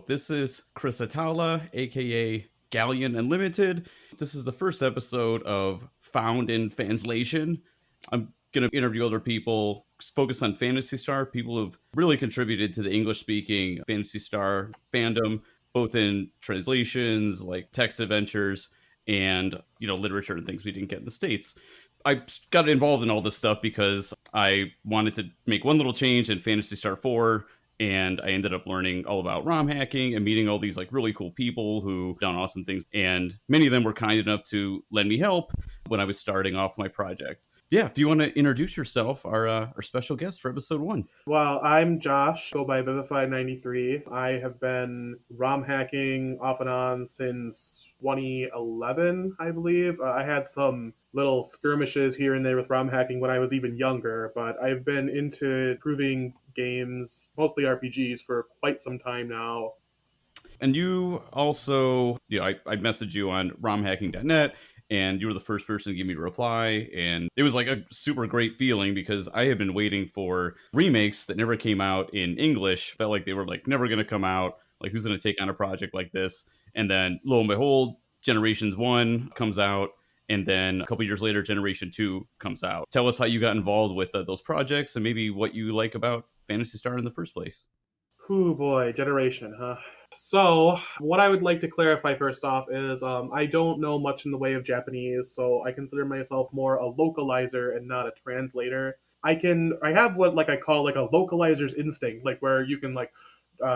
This is Chris Hatala, aka Galleon Unlimited. This is the first episode of Found in Translation. I'm going to interview other people, focus on Phantasy Star, people who've really contributed to the English-speaking Phantasy Star fandom, both in translations, like text adventures, and literature and things we didn't get in the States. I got involved in all this stuff because I wanted to make one little change in Phantasy Star IV, and I ended up learning all about romhacking and meeting all these really cool people who done awesome things. And many of them were kind enough to lend me help when I was starting off my project. Yeah, if you want to introduce yourself, our special guest for episode 1. Well, I'm Josh, go by Vivify93. I have been ROM hacking off and on since 2011, I believe. I had some little skirmishes here and there with ROM hacking when I was even younger, but I've been into improving games, mostly RPGs, for quite some time now. And you also, I messaged you on romhacking.net, and you were the first person to give me a reply. And it was like a super great feeling because I had been waiting for remakes that never came out in English. Felt like they were never going to come out. Like, who's going to take on a project like this? And then lo and behold, Generations 1 comes out. And then a couple years later, Generation 2 comes out. Tell us how you got involved with those projects and maybe what you like about Phantasy Star in the first place. Whew, boy, Generation, huh? So, what I would like to clarify first off is I don't know much in the way of Japanese, so I consider myself more a localizer and not a translator. I have what I call a localizer's instinct, where you can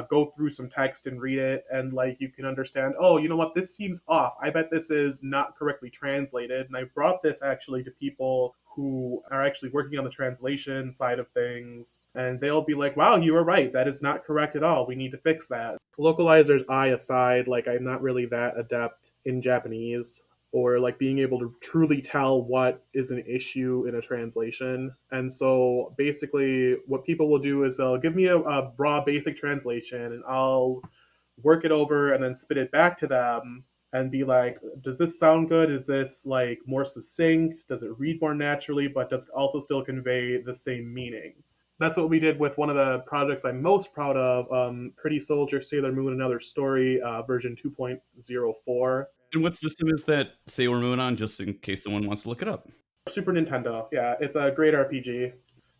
go through some text and read it, and you can understand, oh, you know what, this seems off. I bet this is not correctly translated. And I brought this actually to people who are actually working on the translation side of things, and they'll be like, wow, you were right, that is not correct at all, we need to fix that. Localizers eye aside, I'm not really that adept in Japanese, or being able to truly tell what is an issue in a translation. And so basically what people will do is they'll give me a raw basic translation, and I'll work it over and then spit it back to them and be like, does this sound good? Is this more succinct? Does it read more naturally, but does it also still convey the same meaning? That's what we did with one of the projects I'm most proud of, Pretty Soldier, Sailor Moon, Another Story, version 2.04. And what system is that Sailor Moon on, just in case someone wants to look it up? Super Nintendo. Yeah, it's a great RPG.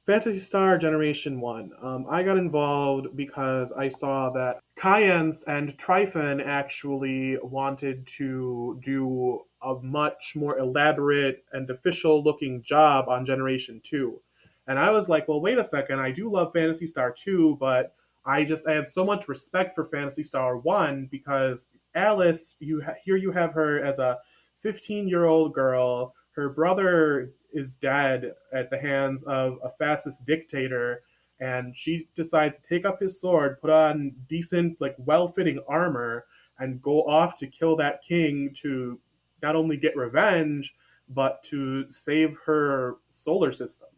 Phantasy Star Generation 1. I got involved because I saw that Kayans and Tryphon actually wanted to do a much more elaborate and official looking job on Generation 2. And I was like, well, wait a second, I do love Phantasy Star 2, but I have so much respect for Phantasy Star 1 because Alice, here you have her as a 15-year-old girl. Her brother is dead at the hands of a fascist dictator, and she decides to take up his sword, put on decent, well-fitting armor, and go off to kill that king to not only get revenge, but to save her solar system.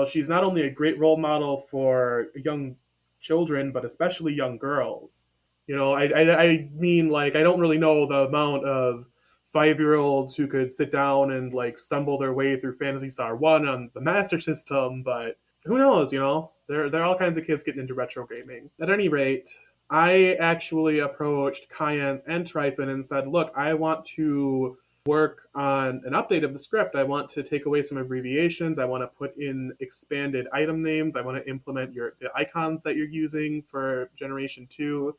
She's not only a great role model for young children, but especially young girls. I mean, I don't really know the amount of 5-year-olds who could sit down and stumble their way through Phantasy Star 1 on the Master System, but who knows, There are all kinds of kids getting into retro gaming. At any rate, I actually approached Kayans and Tryphon and said, look, I want to work on an update of the script. I want to take away some abbreviations. I want to put in expanded item names. I want to implement the icons that you're using for Generation 2.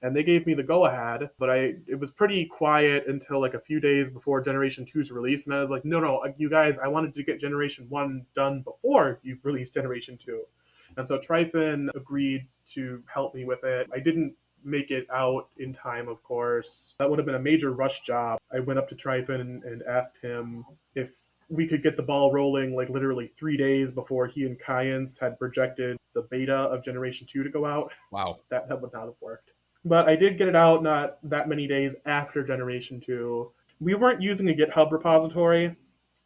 And they gave me the go-ahead, but it was pretty quiet until a few days before Generation 2's release, and I was like, no, you guys, I wanted to get Generation 1 done before you released Generation 2. And so Tryphon agreed to help me with it. I didn't make it out in time, of course. That would have been a major rush job. I went up to Tryphon and asked him if we could get the ball rolling literally 3 days before he and Kayans had projected the beta of Generation 2 to go out. Wow. That would not have worked. But I did get it out not that many days after Generation 2. We weren't using a GitHub repository.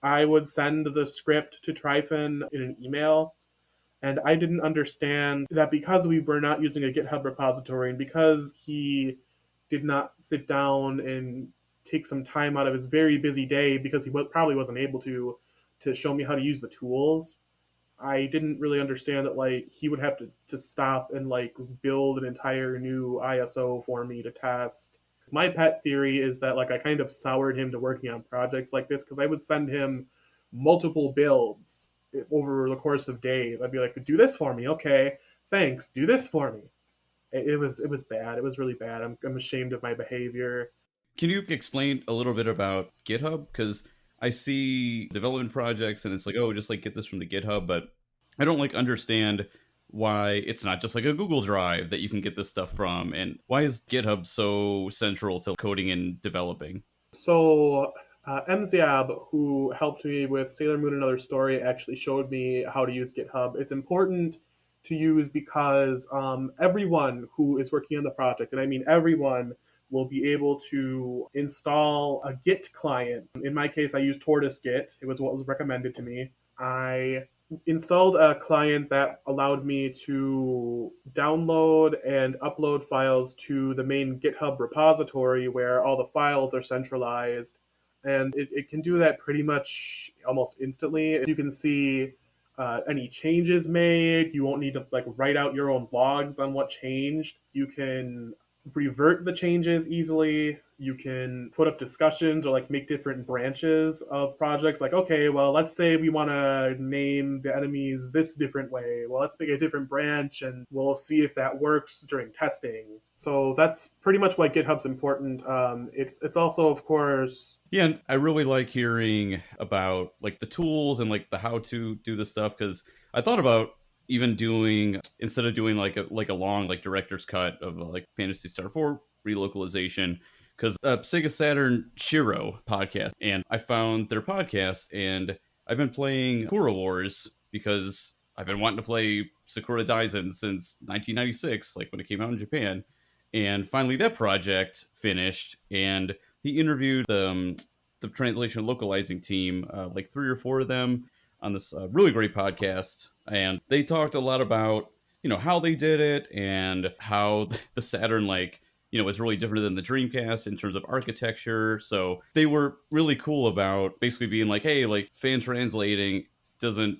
I would send the script to Tryphon in an email, and I didn't understand that because we were not using a GitHub repository and because he did not sit down and take some time out of his very busy day, because he probably wasn't able to show me how to use the tools, I didn't really understand that like he would have to stop and like build an entire new ISO for me to test. My pet theory is that like I kind of soured him to working on projects like this because I would send him multiple builds over the course of days. I'd be like, "Do this for me, okay? Thanks. Do this for me." It was bad. It was really bad. I'm ashamed of my behavior. Can you explain a little bit about GitHub? Because I see development projects and it's like, oh, just like get this from the GitHub, but I don't like understand why it's not just like a Google Drive that you can get this stuff from. And why is GitHub so central to coding and developing? So MZab, who helped me with Sailor Moon Another Story, actually showed me how to use GitHub. It's important to use because everyone who is working on the project, and I mean everyone, will be able to install a Git client. In my case, I used Tortoise Git. It was what was recommended to me. I installed a client that allowed me to download and upload files to the main GitHub repository where all the files are centralized. And it can do that pretty much almost instantly. You can see any changes made. You won't need to like write out your own logs on what changed. You can revert the changes easily. You can put up discussions or like make different branches of projects. Like, okay, well, let's say we want to name the enemies this different way. Well, let's make a different branch and we'll see if that works during testing. So that's pretty much why GitHub's important. It's also, of course, Yeah, and I really like hearing about like the tools and like the how to do this stuff because I thought about even doing instead of doing like a long like director's cut of like Phantasy Star IV relocalization because Sega Saturn Shiro podcast and I found their podcast and I've been playing Sakura Wars because I've been wanting to play Sakura Daisen since 1996 like when it came out in Japan and finally that project finished and he interviewed the translation localizing team, like 3 or 4 of them, on this really great podcast, and they talked a lot about how they did it and how the Saturn was really different than the Dreamcast in terms of architecture. So they were really cool about basically being like, hey, like fan translating doesn't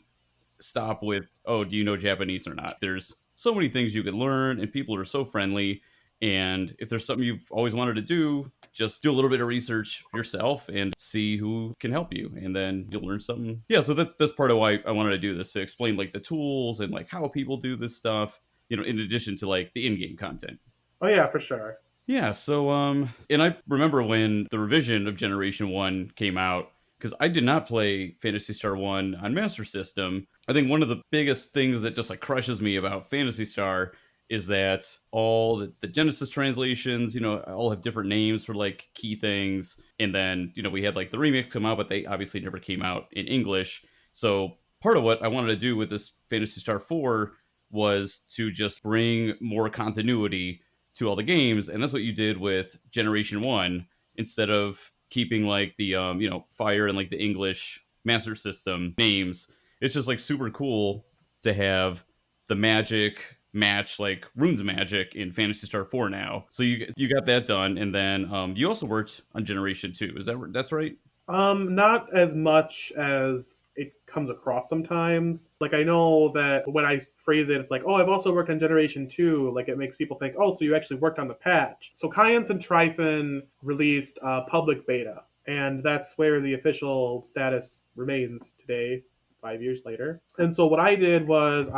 stop with, oh, do you know Japanese or not? There's so many things you can learn, and people are so friendly. And if there's something you've always wanted to do, just do a little bit of research yourself and see who can help you, and then you'll learn something. Yeah, so that's part of why I wanted to do this to explain like the tools and like how people do this stuff. In addition to like the in-game content. oh yeah, for sure. Yeah, so and I remember when the revision of Generation 1 came out because I did not play Phantasy Star 1 on Master System. I think one of the biggest things that just like crushes me about Phantasy Star is that all the Genesis translations, all have different names for like key things. And then, we had like the remakes come out, but they obviously never came out in English. So part of what I wanted to do with this Phantasy Star 4 was to just bring more continuity to all the games, and that's what you did with Generation 1 instead of keeping like the Fire and like the English Master System names. It's just like super cool to have the magic match like Rune's magic in Phantasy Star 4 now. So you got that done, and then you also worked on Generation 2. That's right? Not as much as it comes across sometimes. Like I know that when I phrase it, it's like, oh, I've also worked on Generation 2. Like it makes people think, oh, so you actually worked on the patch. So Kayans and Tryphon released public beta, and that's where the official status remains today, 5 years later. And so what I did was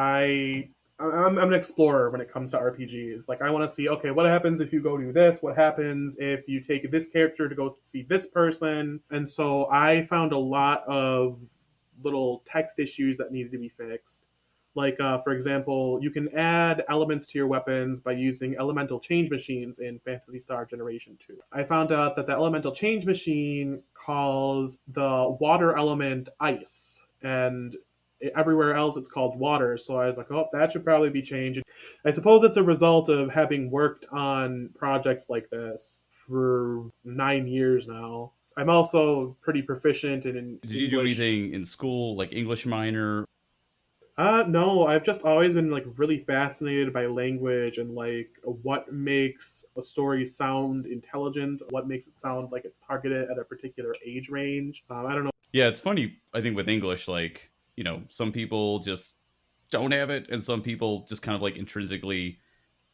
I'm an explorer when it comes to RPGs. Like, I want to see, okay, what happens if you go do this? What happens if you take this character to go see this person? And so I found a lot of little text issues that needed to be fixed. Like, for example, you can add elements to your weapons by using elemental change machines in Phantasy Star Generation 2. I found out that the elemental change machine calls the water element ice, and everywhere else it's called water. So I was like, oh, that should probably be changed. I suppose it's a result of having worked on projects like this for 9 years now. I'm also pretty proficient in Did you do English. anything in school like English minor? No, I've just always been like really fascinated by language and like what makes a story sound intelligent, what makes it sound like it's targeted at a particular age range. I don't know. Yeah, it's funny. I think with English, like some people just don't have it, and some people just kind of like intrinsically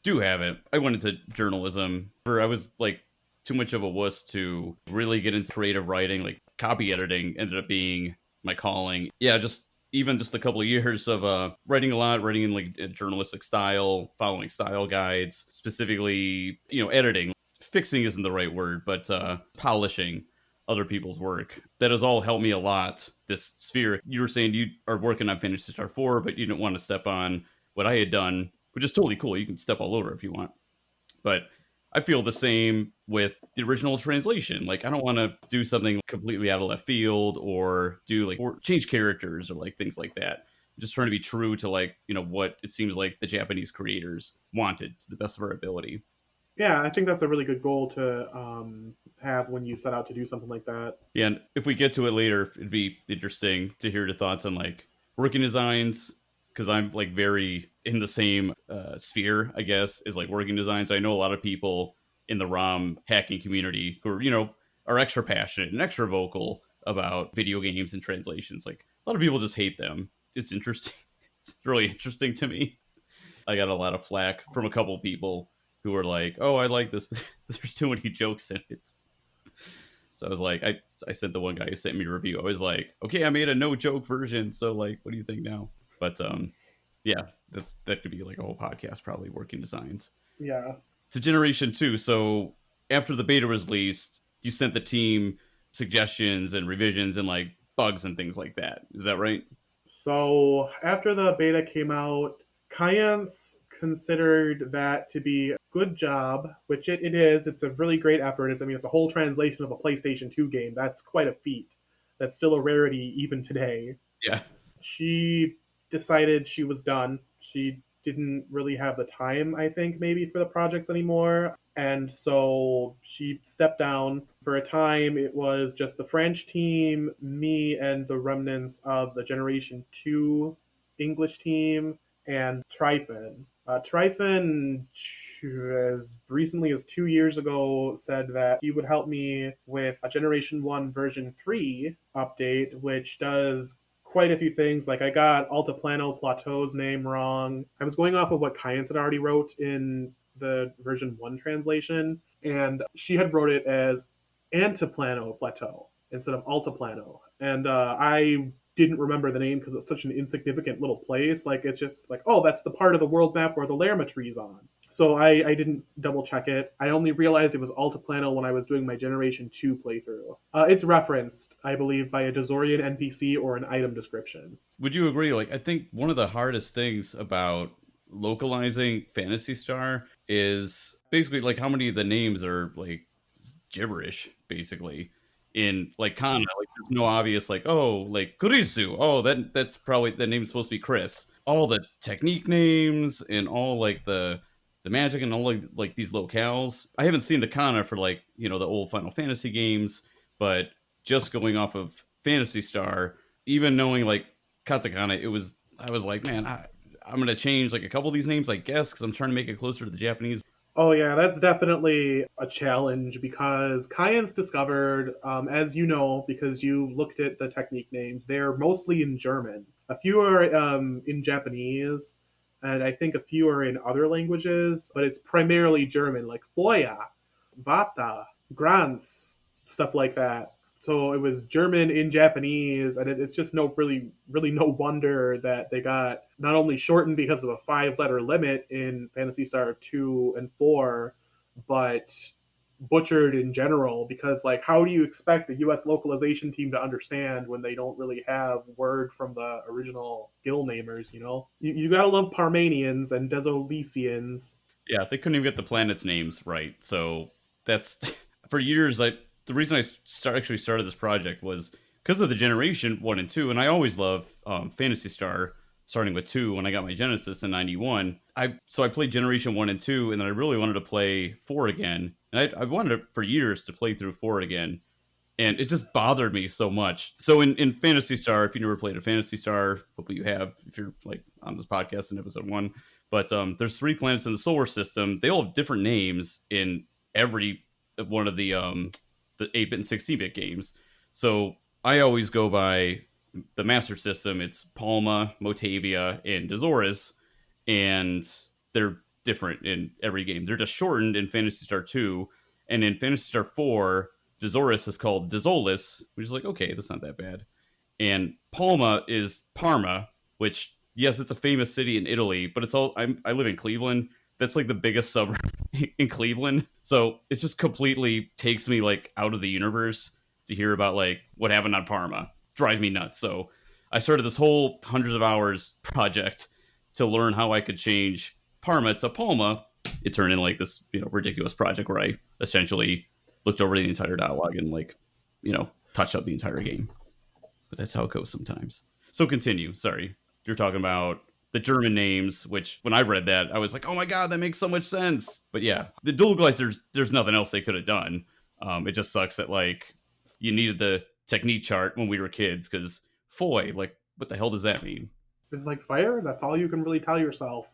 do have it. I went into journalism, where I was like too much of a wuss to really get into creative writing. Like copy editing ended up being my calling. Yeah, just a couple of years of writing a lot, writing in like a journalistic style, following style guides, specifically, editing. Fixing isn't the right word, but polishing other people's work. That has all helped me a lot. This sphere, you were saying you are working on Phantasy Star 4, but you didn't want to step on what I had done, which is totally cool. You can step all over if you want. But I feel the same with the original translation. Like, I don't want to do something completely out of left field or do like, or change characters or like things like that. I'm just trying to be true to like, what it seems like the Japanese creators wanted to the best of our ability. Yeah, I think that's a really good goal to have when you set out to do something like that. Yeah, and if we get to it later, it'd be interesting to hear your thoughts on like working designs, because I'm like very in the same sphere, I guess, is like working designs. I know a lot of people in the ROM hacking community who are, are extra passionate and extra vocal about video games and translations. Like a lot of people just hate them. It's interesting. It's really interesting to me. I got a lot of flack from a couple people who were like, "Oh, I like this, but there's too many jokes in it." So I was like, I sent the one guy who sent me a review. I was like, okay, I made a no joke version. So like, what do you think now? But yeah, that could be like a whole podcast, probably working designs Yeah. to Generation 2. So after the beta was released, you sent the team suggestions and revisions and like bugs and things like that. Is that right? So after the beta came out, Kayance considered that to be a good job, which it is. It's a really great effort. It's a whole translation of a PlayStation 2 game. That's quite a feat. That's still a rarity even today. Yeah. She decided she was done. She didn't really have the time, I think, maybe for the projects anymore. And so she stepped down. For a time, it was just the French team, me, and the remnants of the Generation 2 English team, and Tryphon. Tryphon, as recently as 2 years ago, said that he would help me with a Generation 1 version 3 update, which does quite a few things. Like I got Altiplano Plateau's name wrong. I was going off of what Kayance had already wrote in the version 1 translation, and she had wrote it as Antiplano Plateau instead of Altiplano. And I didn't remember the name because it's such an insignificant little place. Like it's just like, oh, that's the part of the world map where the Lerma tree's on. So I didn't double check it. I only realized it was Altiplano when I was doing my Generation 2 playthrough. It's referenced, I believe, by a Dozorian NPC or an item description. Would you agree? Like, I think one of the hardest things about localizing Phantasy Star is basically like how many of the names are like gibberish, basically. In like Kana, like there's no obvious like, oh, like Kurisu. Oh, that's probably the name's supposed to be Chris. All the technique names and all like the magic and all like these locales. I haven't seen the Kana for like, the old Final Fantasy games, but just going off of Phantasy Star, even knowing like katakana, I was like, man, I'm gonna change like a couple of these names, I guess, because I'm trying to make it closer to the Japanese. Oh yeah, that's definitely a challenge because Kayans discovered, as you know, because you looked at the technique names, they're mostly in German. A few are in Japanese, and I think a few are in other languages, but it's primarily German, like Foya, Vata, Grants, stuff like that. So it was German in Japanese, and it's just really no wonder that they got not only shortened because of a 5 letter limit in Phantasy Star 2 and 4, but butchered in general because like how do you expect the US localization team to understand when they don't really have word from the original skill namers. You gotta love Parmanians and Desolesians. Yeah, they couldn't even get the planets' names right. So that's for years. The reason I actually started this project was because of the Generation 1 and 2, and I always love Phantasy Star. Starting with 2 when I got my Genesis in '91, so I played Generation 1 and 2, and then I really wanted to play 4 again, and I wanted for years to play through 4 again, and it just bothered me so much. So in Phantasy Star, if you never played a Phantasy Star, hopefully you have if you're like on this podcast in episode 1. But there's 3 planets in the solar system. They all have different names in every one of the 8-bit and 16-bit games. So I always go by the Master System, it's Palma, Motavia, and Azores, and they're different in every game. They're just shortened in Phantasy Star 2, and in Phantasy Star 4, Azores is called Dezolis, which is like, okay, that's not that bad. And Palma is Parma, which, yes, it's a famous city in Italy, but I live in Cleveland. That's like the biggest suburb in Cleveland. So it just completely takes me like out of the universe to hear about like what happened on Parma. Drives me nuts. So I started this whole hundreds of hours project to learn how I could change Parma to Palma. It turned into like this, ridiculous project where I essentially looked over the entire dialogue and like, touched up the entire game. But that's how it goes sometimes. So continue. Sorry. You're talking about the German names, which when I read that, I was like, oh my God, that makes so much sense. But yeah, the dual glides, there's nothing else they could have done. It just sucks that like you needed the technique chart when we were kids because foy, like, what the hell does that mean? It's like fire. That's all you can really tell yourself.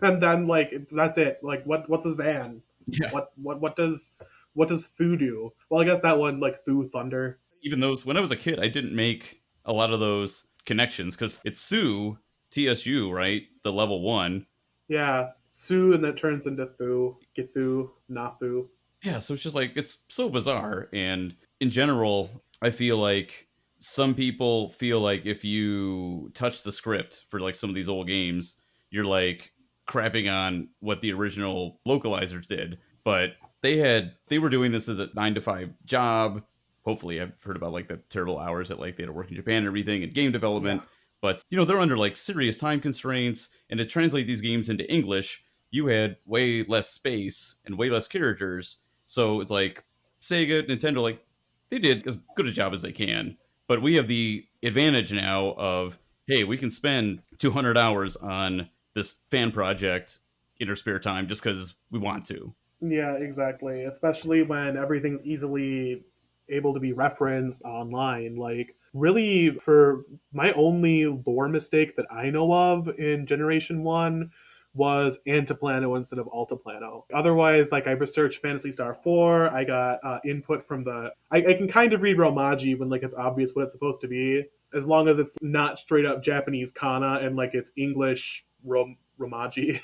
And then like that's it. Like what's a Zan? Yeah. What does Fu do? Well, I guess that one like Fu Thunder. Even those, when I was a kid, I didn't make a lot of those connections because it's Su, TSU, right? The level 1. Yeah, Su, and it turns into Thu, Githu, Nathu. Yeah, so it's just like, it's so bizarre. And in general, I feel like some people feel like if you touch the script for like some of these old games, you're like crapping on what the original localizers did. But they were doing this as a 9 to 5 job. Hopefully, I've heard about like the terrible hours that like they had to work in Japan and everything and game development. Yeah. But they're under like serious time constraints, and to translate these games into English, you had way less space and way less characters. So it's like Sega, Nintendo, like they did as good a job as they can. But we have the advantage now of, hey, we can spend 200 hours on this fan project in our spare time just because we want to. Yeah, exactly. Especially when everything's easily able to be referenced online. Like, really, for my only lore mistake that I know of in Generation 1 was Antiplano instead of Altiplano. Otherwise, like, I researched Phantasy Star 4, I got input from I can kind of read Romaji when, like, it's obvious what it's supposed to be, as long as it's not straight up Japanese kana and, like, it's English Romaji.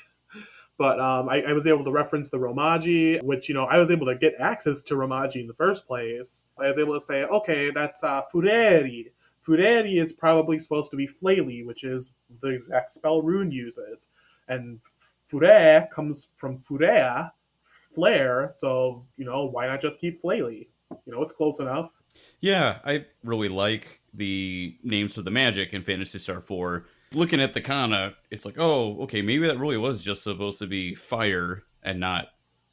But I was able to reference the Romaji, which, I was able to get access to Romaji in the first place. I was able to say, okay, that's Fureri. Fureri is probably supposed to be flaily, which is the exact spell Rune uses. And Fure comes from Furea, flare, so, why not just keep flaily? It's close enough. Yeah, I really like the names for the magic in Phantasy Star 4. Looking at the kana, it's like, oh, okay, maybe that really was just supposed to be fire and not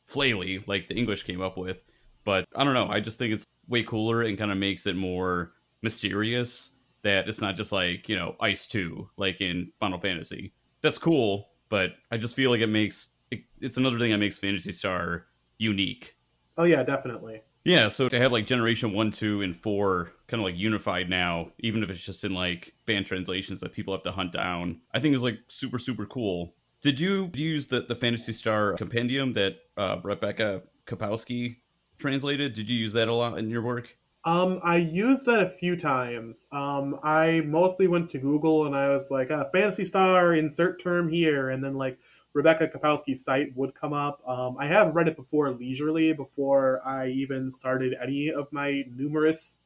flaily like the English came up with. But I don't know, I just think it's way cooler and kind of makes it more mysterious that it's not just like, Ice 2, like in Final Fantasy. That's cool, but I just feel like it's another thing that makes Phantasy Star unique. Oh, yeah, definitely. Yeah, so to have like Generation 1, 2, and 4 kind of like unified now, even if it's just in like fan translations that people have to hunt down, I think is like super, super cool. Did you use the Phantasy Star compendium that Rebecca Kapowski translated? Did you use that a lot in your work? I used that a few times. I mostly went to Google and I was like, Fantasy Star, insert term here, and then like Rebecca Kapowski's site would come up. I have read it before leisurely, before I even started any of my numerous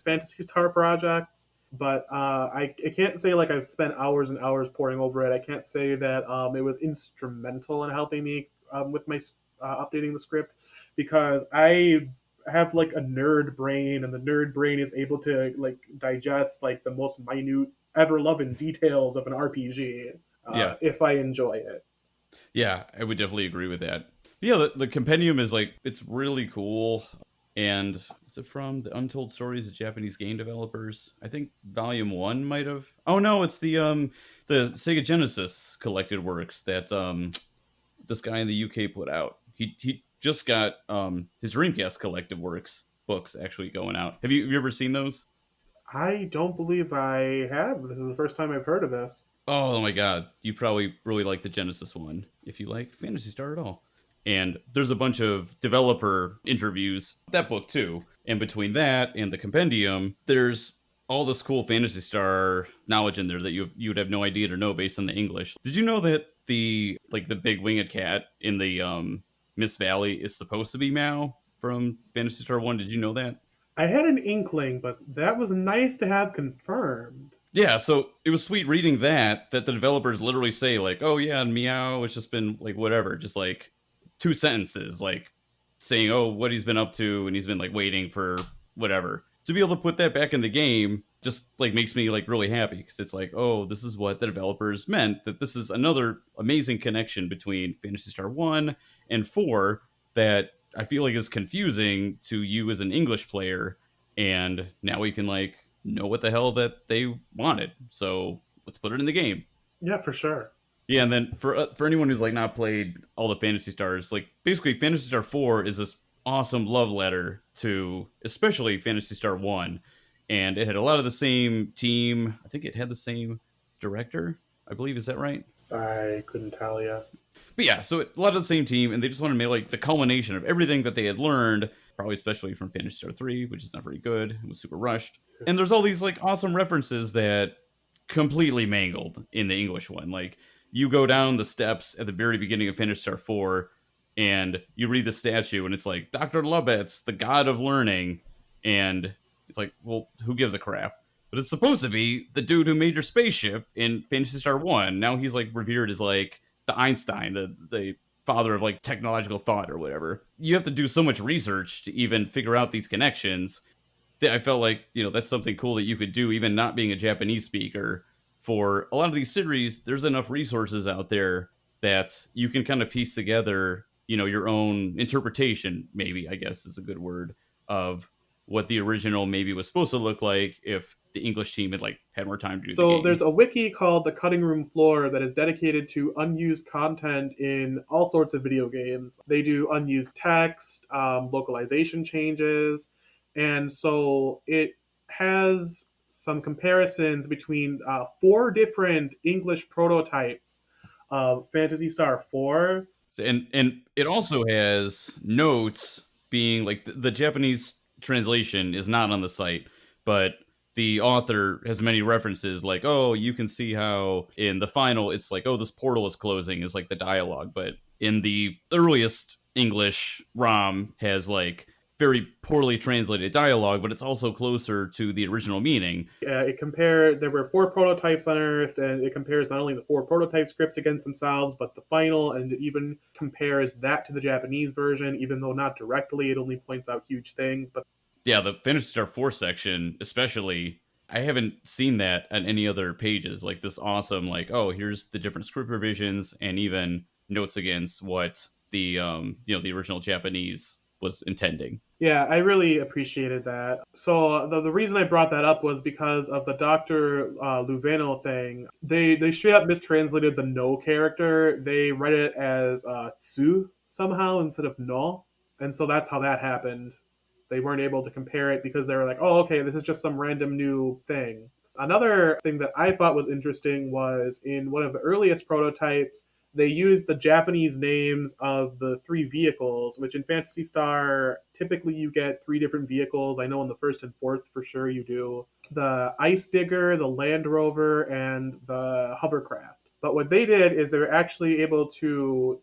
Fantasy Star projects. But I can't say like I've spent hours and hours poring over it. I can't say that it was instrumental in helping me with my updating the script, because I have like a nerd brain, and the nerd brain is able to like digest like the most minute, ever loving details of an RPG Yeah, if I enjoy it. yeah, I would definitely agree with that. Yeah, the compendium is like, it's really cool. And is it from the Untold Stories of Japanese Game Developers? I think Volume 1 might have. Oh no, it's the Sega Genesis collected works that this guy in the UK put out. He just got his Dreamcast collective works books actually going out. Have you ever seen those? I don't believe I have. This is the first time I've heard of this. Oh my god, you probably really like the Genesis one if you like Phantasy Star at all. And there's a bunch of developer interviews, that book too. And between that and the compendium, there's all this cool Phantasy Star knowledge in there that you would have no idea to know based on the English. Did you know that the big winged cat in the Miss Valley is supposed to be Mao from Phantasy Star 1? Did you know that? I had an inkling, but that was nice to have confirmed. Yeah, so it was sweet reading that the developers literally say like, "Oh yeah, and Meow it's just been like whatever, just like two sentences like saying oh what he's been up to and he's been like waiting for whatever." To be able to put that back in the game just like makes me like really happy because it's like, "Oh, this is what the developers meant, that this is another amazing connection between Phantasy Star 1 and 4 that I feel like is confusing to you as an English player and now we can like know what the hell that they wanted. So let's put it in the game." Yeah, for sure. Yeah, and then for anyone who's like not played all the Fantasy Stars, like basically Fantasy Star 4 is this awesome love letter to especially Fantasy Star 1, and it had a lot of the same team. I think it had the same director, I believe. Is that right? I couldn't tell you. But yeah, so a lot of the same team, and they just wanted to make like the culmination of everything that they had learned, probably especially from Phantasy Star 3, which is not very good. It was super rushed. And there's all these like awesome references that completely mangled in the English one. Like you go down the steps at the very beginning of Phantasy Star 4 and you read the statue and it's like Dr. Lubetz, the god of learning, and it's like, well, who gives a crap? But it's supposed to be the dude who made your spaceship in Phantasy Star 1. Now he's like revered as like the Einstein, the father of like technological thought or whatever. You have to do so much research to even figure out these connections that I felt like, that's something cool that you could do, even not being a Japanese speaker. For a lot of these series, there's enough resources out there that you can kind of piece together, your own interpretation, maybe, I guess is a good word, of what the original maybe was supposed to look like if the English team had like had more time to do the So game. there's a wiki called the Cutting Room Floor that is dedicated to unused content in all sorts of video games. They do unused text, localization changes, and so it has some comparisons between four different English prototypes of Phantasy Star 4. And it also has notes being like the Japanese translation is not on the site, but the author has many references like, oh, you can see how in the final it's like, oh, this portal is closing is like the dialogue, but in the earliest English ROM has like very poorly translated dialogue, but it's also closer to the original meaning. It compared. There were four prototypes unearthed, and it compares not only the four prototype scripts against themselves, but the final, and it even compares that to the Japanese version. Even though not directly, it only points out huge things. But Yeah, the Phantasy Star 4 section, especially, I haven't seen that on any other pages. Like this awesome, like, oh, here's the different script revisions and even notes against what the original Japanese was intending. yeah, I really appreciated that. So the reason I brought that up was because of the Doctor Luveno thing. They straight up mistranslated the no character. They read it as tsu somehow instead of no, and so that's how that happened. They weren't able to compare it because they were like, oh, okay, this is just some random new thing. Another thing that I thought was interesting was in one of the earliest prototypes, they used the Japanese names of the three vehicles, which in Phantasy Star, typically you get three different vehicles. I know in the first and fourth for sure you do. The Ice Digger, the Land Rover, and the Hovercraft. But what they did is they were actually able to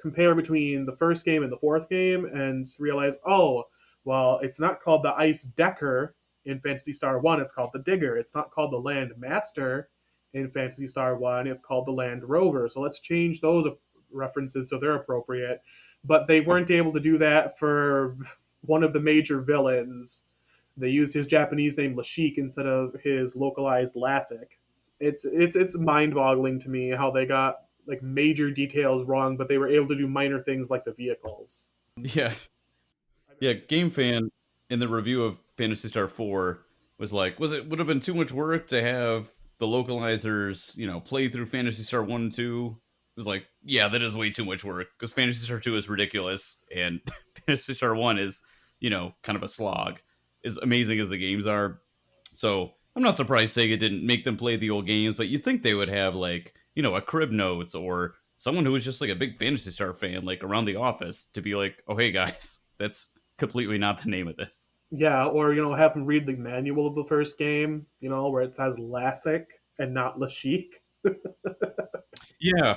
compare between the first game and the fourth game and realize, oh, well, it's not called the Ice Decker in Phantasy Star 1, it's called the Digger. It's not called the Land Master in Phantasy Star 1, it's called the Land Rover. So let's change those references so they're appropriate. But they weren't able to do that for one of the major villains. They used his Japanese name Lashik instead of his localized Lassic. It's mind-boggling to me how they got like major details wrong, but they were able to do minor things like the vehicles. Yeah. Yeah, Game Fan in the review of Phantasy Star 4 was like, would have been too much work to have the localizers, play through Phantasy Star 1 and 2? It was like, yeah, that is way too much work because Phantasy Star 2 is ridiculous and Phantasy Star 1 is, kind of a slog. As amazing as the games are. So I'm not surprised Sega didn't make them play the old games, but you think they would have like, a crib notes or someone who was just like a big Phantasy Star fan, like around the office to be like, oh, hey guys, that's completely not the name of this. Yeah, or have them read the manual of the first game, where it says Lassic and not Lashik. Yeah,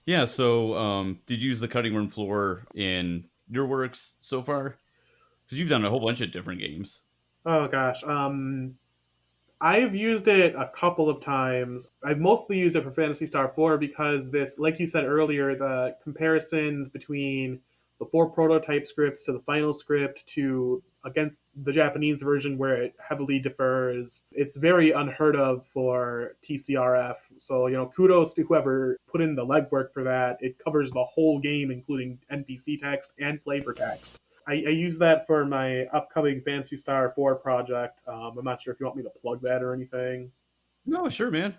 yeah. So, did you use the cutting room floor in your works so far? Because you've done a whole bunch of different games. Oh gosh. I've used it a couple of times. I've mostly used it for Phantasy Star 4 because this, like you said earlier, the comparisons between the four prototype scripts to the final script to against the Japanese version where it heavily differs. It's very unheard of for TCRF. So, kudos to whoever put in the legwork for that. It covers the whole game, including NPC text and flavor text. I use that for my upcoming Phantasy Star 4 project. I'm not sure if you want me to plug that or anything. No, sure, man.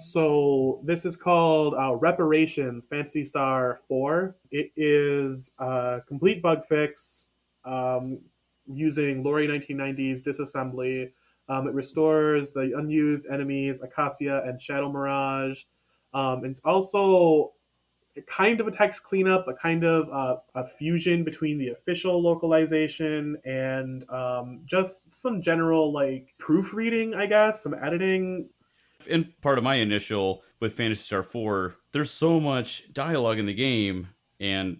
So this is called Reparations Phantasy Star 4. It is a complete bug fix um, using Lori 1990's disassembly. It restores the unused enemies Acacia and Shadow Mirage. It's also kind of a text cleanup, a kind of a fusion between the official localization and just some general like proofreading, I guess, some editing. In part of my initial with Phantasy Star 4, there's so much dialogue in the game, and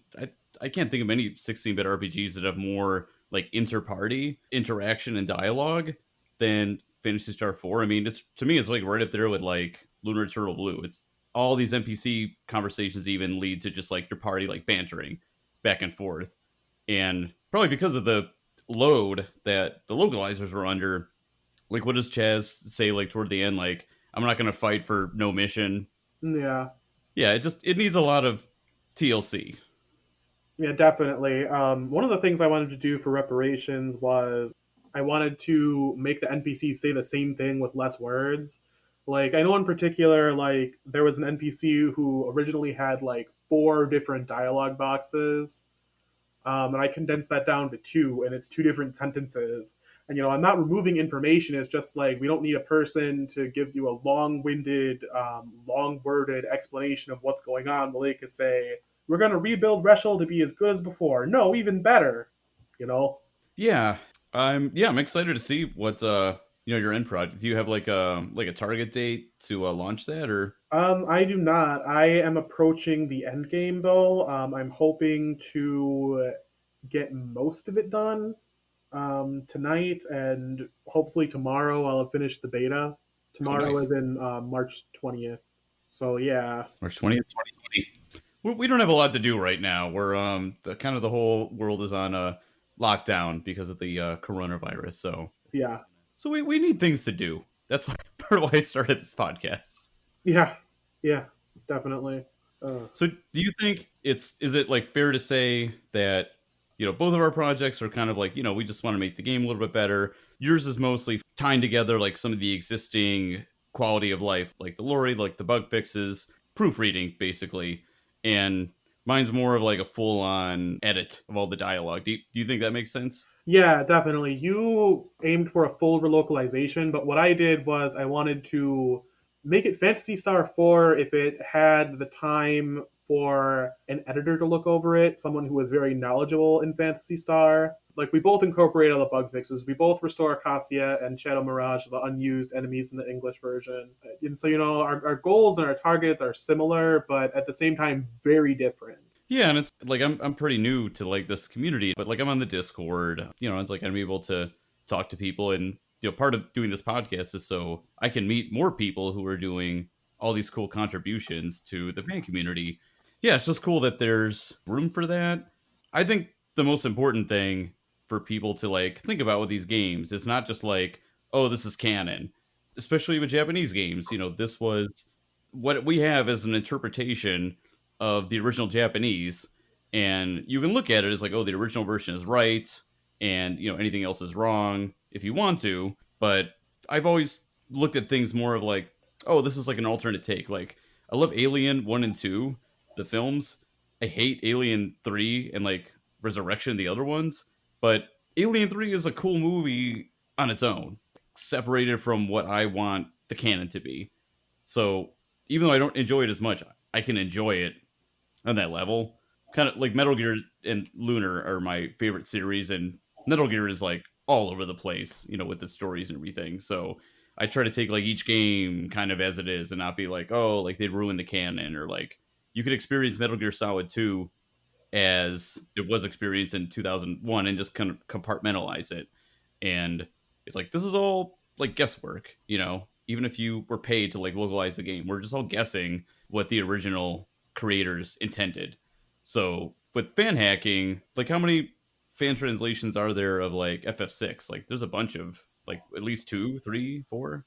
I can't think of any 16-bit RPGs that have more like inter-party interaction and dialogue than Phantasy Star 4. I mean, it's to me, it's like right up there with like Lunar Turtle Blue. It's all these NPC conversations even lead to just like your party like bantering back and forth, and probably because of the load that the localizers were under, like what does Chaz say like toward the end, like I'm not gonna fight for no mission. Yeah, Yeah, it needs a lot of TLC. yeah, definitely. One of the things I wanted to do for reparations was I wanted to make the NPCs say the same thing with less words. Like I know in particular, like there was an NPC who originally had like four different dialogue boxes, and I condensed that down to two, and it's two different sentences. And I'm not removing information. It's just like we don't need a person to give you a long-winded, long-worded explanation of what's going on. Well, they could say, "We're going to rebuild Reshel to be as good as before." No, even better. You know. Yeah, I'm excited to see what your end project. Do you have like a target date to launch that or? I do not. I am approaching the end game though. I'm hoping to get most of it done tonight, and hopefully tomorrow I'll have finished the beta. Oh, Tomorrow nice. is in March 20th. So yeah, March 20th, 2020. We don't have a lot to do right now. We're the whole world is on a lockdown because of the coronavirus. yeah, We need things to do. That's why, part of why I started this podcast. yeah, yeah, definitely. Uh, So do you think is it like fair to say that both of our projects are kind of like, we just want to make the game a little bit better. Yours is mostly tying together like some of the existing quality of life, like the lore, like the bug fixes, proofreading basically. And mine's more of like a full on edit of all the dialogue. Do you think that makes sense? yeah, definitely. You aimed for a full relocalization, but what I did was I wanted to make it Fantasy Star 4 if it had the time for an editor to look over it, someone who was very knowledgeable in Fantasy Star. Like, we both incorporate all the bug fixes. We both restore Acacia and Shadow Mirage, the unused enemies in the English version. And so, our goals and our targets are similar, but at the same time, very different. Yeah, and it's like I'm pretty new to like this community, but like I'm on the Discord. It's like I'm able to talk to people, and part of doing this podcast is so I can meet more people who are doing all these cool contributions to the fan community. Yeah, it's just cool that there's room for that. I think the most important thing for people to like think about with these games is not just like, oh, this is canon, especially with Japanese games. This was what we have as an interpretation of the original Japanese, and you can look at it as like, oh, the original version is right, and anything else is wrong if you want to. But I've always looked at things more of like, oh, this is like an alternate take. Like I love Alien 1 and 2, the films. I hate Alien 3 and like Resurrection, the other ones. But Alien 3 is a cool movie on its own, separated from what I want the canon to be. So even though I don't enjoy it as much, I can enjoy it on that level. Kind of like Metal Gear and Lunar are my favorite series, and Metal Gear is like all over the place, with the stories and everything. So I try to take like each game kind of as it is and not be like, oh, like they'd ruin the canon, or like you could experience Metal Gear Solid 2 as it was experienced in 2001 and just kind of compartmentalize it. And it's like, this is all like guesswork, even if you were paid to like localize the game, we're just all guessing what the original creators intended. So with fan hacking, like how many fan translations are there of like FF6? Like there's a bunch of like at least two, three, four.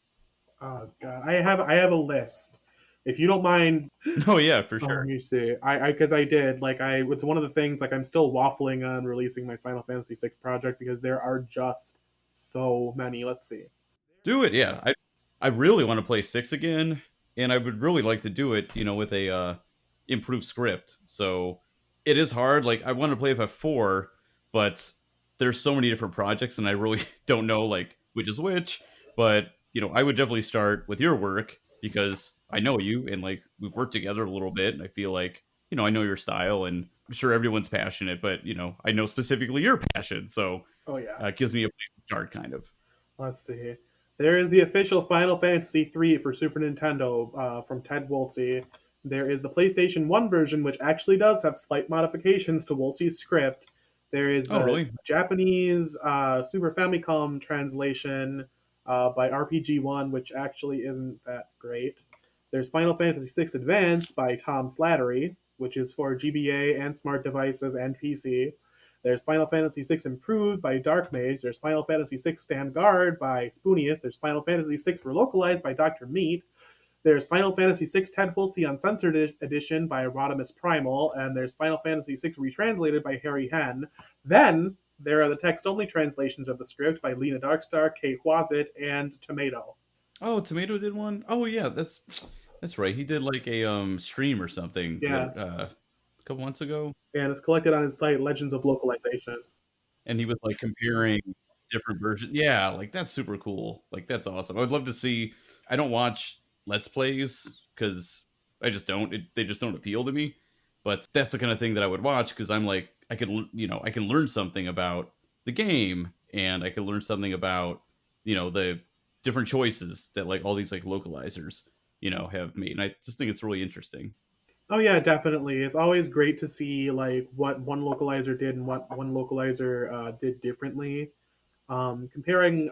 Oh god, I have a list. If you don't mind, Oh yeah, for let sure. me see. I because I did like I it's one of the things like I'm still waffling on releasing my Final Fantasy VI project because there are just so many. Let's see. Do it, yeah. I really want to play 6 again, and I would really like to do it, with a improved script. So it is hard. Like I want to play FF4, but there's so many different projects, and I really don't know like which is which. But I would definitely start with your work because I know you, and like we've worked together a little bit, and I feel like I know your style, and I'm sure everyone's passionate, but I know specifically your passion, so Oh yeah. it gives me a place to start, kind of. Let's see. There is the official Final Fantasy III for Super Nintendo from Ted Woolsey. There is the PlayStation 1 version, which actually does have slight modifications to Woolsey's script. There is Oh, the really? Japanese Super Famicom translation by RPG One, which actually isn't that great. There's Final Fantasy VI Advance by Tom Slattery, which is for GBA and smart devices and PC. There's Final Fantasy VI Improved by Dark Mage. There's Final Fantasy VI Stand Guard by Spoonius. There's Final Fantasy VI Relocalized by Dr. Meat. There's Final Fantasy VI Ted Woolsey Uncensored Edition by Rodimus Primal. And there's Final Fantasy VI Retranslated by Harry Hen. Then there are the text-only translations of the script by Lena Darkstar, Kay Huazit, and Tomato. Oh, Tomato did one? Oh yeah, that's right. He did like a stream or something Yeah, a couple months ago, and it's collected on his site, Legends of Localization. and he was like comparing different versions. Yeah, like that's super cool. Like that's awesome. I would love to see. I don't watch Let's Plays because I just don't. They just don't appeal to me. But that's the kind of thing that I would watch because I'm like I can learn something about the game, and I can learn something about the different choices that like all these like localizers have made, and I just think it's really interesting. Oh yeah, definitely. It's always great to see like what one localizer did and what one localizer did differently. Comparing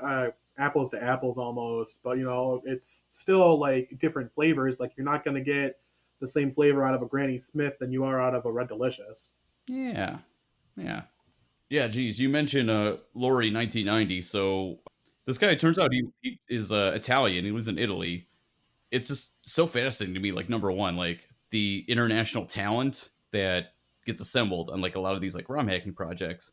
apples to apples almost, but it's still like different flavors. Like you're not going to get the same flavor out of a Granny Smith than you are out of a Red Delicious. Yeah, yeah. Yeah, geez, you mentioned Lori 1990. So this guy, it turns out he is Italian. He lives in Italy. It's just so fascinating to me. Like number one, like the international talent that gets assembled on like a lot of these like ROM hacking projects.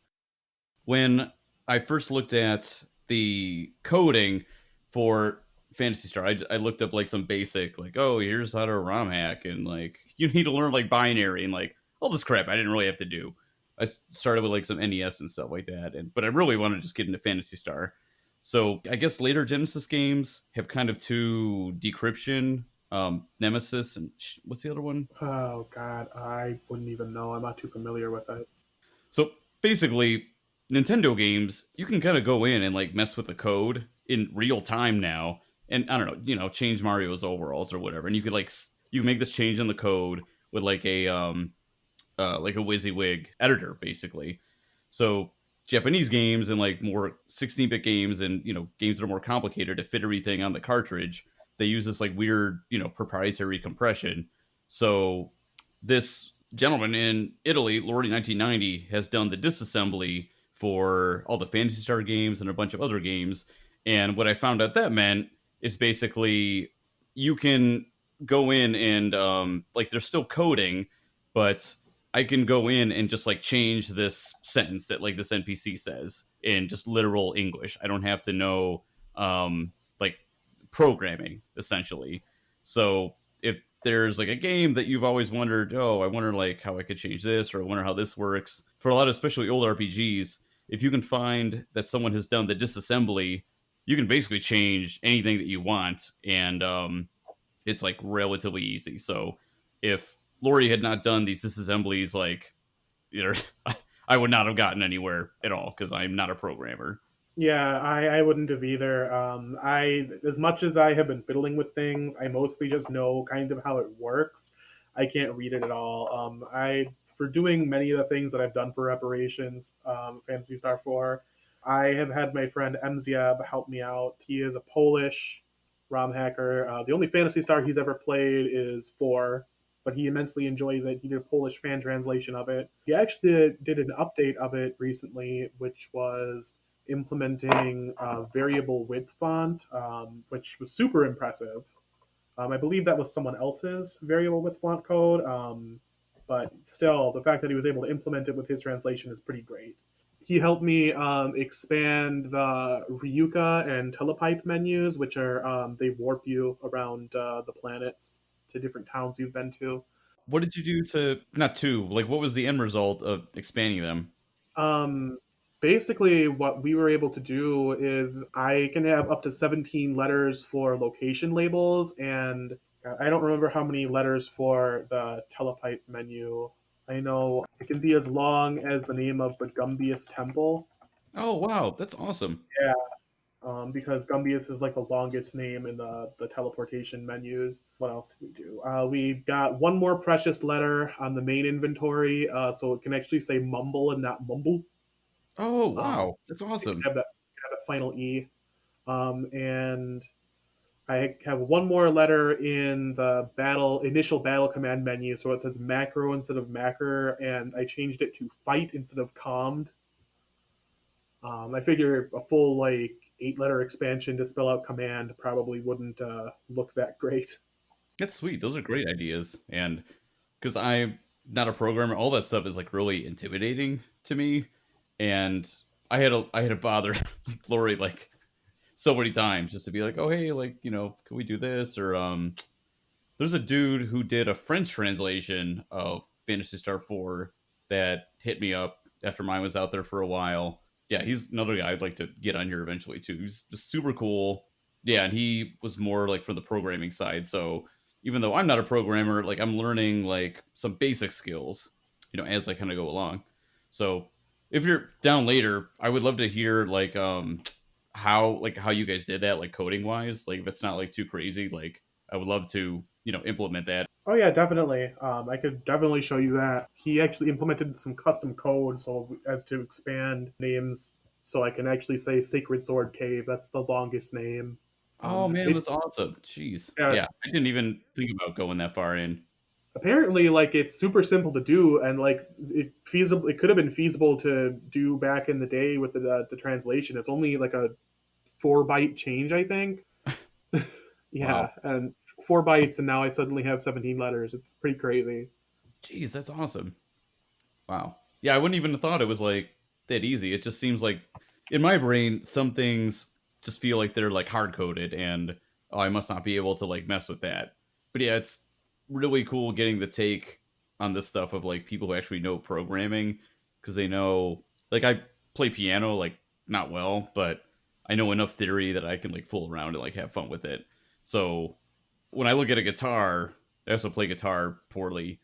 When I first looked at the coding for Fantasy Star, I looked up like some basic like, oh, here's how to ROM hack, and like you need to learn like binary and like all this crap I didn't really have to do. I started with like some NES and stuff like that, but I really want to just get into Fantasy Star. So I guess later Genesis games have kind of two decryption, Nemesis, and what's the other one? Oh God, I wouldn't even know. I'm not too familiar with it. So basically, Nintendo games, you can kind of go in and like mess with the code in real time now, and I don't know, change Mario's overalls or whatever, and you could like you make this change in the code with like a WYSIWYG editor, basically. So Japanese games and like more 16-bit games and games that are more complicated to fit everything on the cartridge, they use this like weird proprietary compression. So this gentleman in Italy, Lordi 1990, has done the disassembly for all the Phantasy Star games and a bunch of other games. And what I found out that meant is basically you can go in and like there's still coding, but I can go in and just like change this sentence that like this NPC says in just literal English. I don't have to know like programming essentially. So if there's like a game that you've always wondered, oh, I wonder like how I could change this, or I wonder how this works. For a lot of especially old RPGs, if you can find that someone has done the disassembly, you can basically change anything that you want, and it's like relatively easy. So if Lori had not done these disassemblies, like I would not have gotten anywhere at all because I'm not a programmer. Yeah, I wouldn't have either. I as much as I have been fiddling with things, I mostly just know kind of how it works. I can't read it at all. I for doing many of the things that I've done for reparations, Fantasy Star 4, I have had my friend Mziab help me out. He is a Polish ROM hacker. The only Fantasy Star he's ever played is 4, but he immensely enjoys it. He did a Polish fan translation of it. He actually did an update of it recently, which was implementing variable width font, which was super impressive. I believe that was someone else's variable width font code, but still, the fact that he was able to implement it with his translation is pretty great. He helped me expand the Ryuka and Telepipe menus, which are they warp you around the planets to different towns you've been to. What did you do to not to like? What was the end result of expanding them? Um, Basically, what we were able to do is I can have up to 17 letters for location labels, and I don't remember how many letters for the telepipe menu. I know it can be as long as the name of the Gumbius Temple. Oh wow, that's awesome. Yeah, because Gumbius is like the longest name in the teleportation menus. What else did we do? We got one more precious letter on the main inventory, so it can actually say mumble and not mumble. Oh Um, wow, that's it can awesome. have that final E. And I have one more letter in the initial battle command menu, so it says macro instead of macro, and I changed it to fight instead of calmed. I figure a full like 8 letter expansion to spell out command probably wouldn't look that great. That's sweet. Those are great ideas. And because I'm not a programmer, all that stuff is like really intimidating to me. And I had to bother like Lori like so many times just to be like, oh hey, like, can we do this? Or there's a dude who did a French translation of Phantasy Star 4 that hit me up after mine was out there for a while. Yeah, he's another guy I'd like to get on here eventually too. He's just super cool. Yeah, and he was more like for the programming side. So even though I'm not a programmer, like I'm learning like some basic skills, as I kind of go along. So if you're down later, I would love to hear how you guys did that, like coding wise. Like if it's not like too crazy, like I would love to, implement that. Oh yeah, definitely. I could definitely show you that. He actually implemented some custom code so as to expand names, so I can actually say Sacred Sword Cave. That's the longest name. Oh man, that's It's awesome. Jeez. yeah, Yeah, I didn't even think about going that far in. apparently like it's super simple to do, and like it could have been feasible to do back in the day with the translation. It's only like a 4 byte change, I think. Yeah, Wow. and 4 bytes, and now I suddenly have 17 letters. It's pretty crazy. Jeez, that's awesome. Wow. Yeah, I wouldn't even have thought it was like that easy. It just seems like in my brain, some things just feel like they're like hard coded and oh, I must not be able to like mess with that. But yeah, it's really cool getting the take on this stuff of like people who actually know programming because they know like I play piano like not well, but I know enough theory that I can like fool around and like have fun with it. So when I look at a guitar, I also play guitar poorly,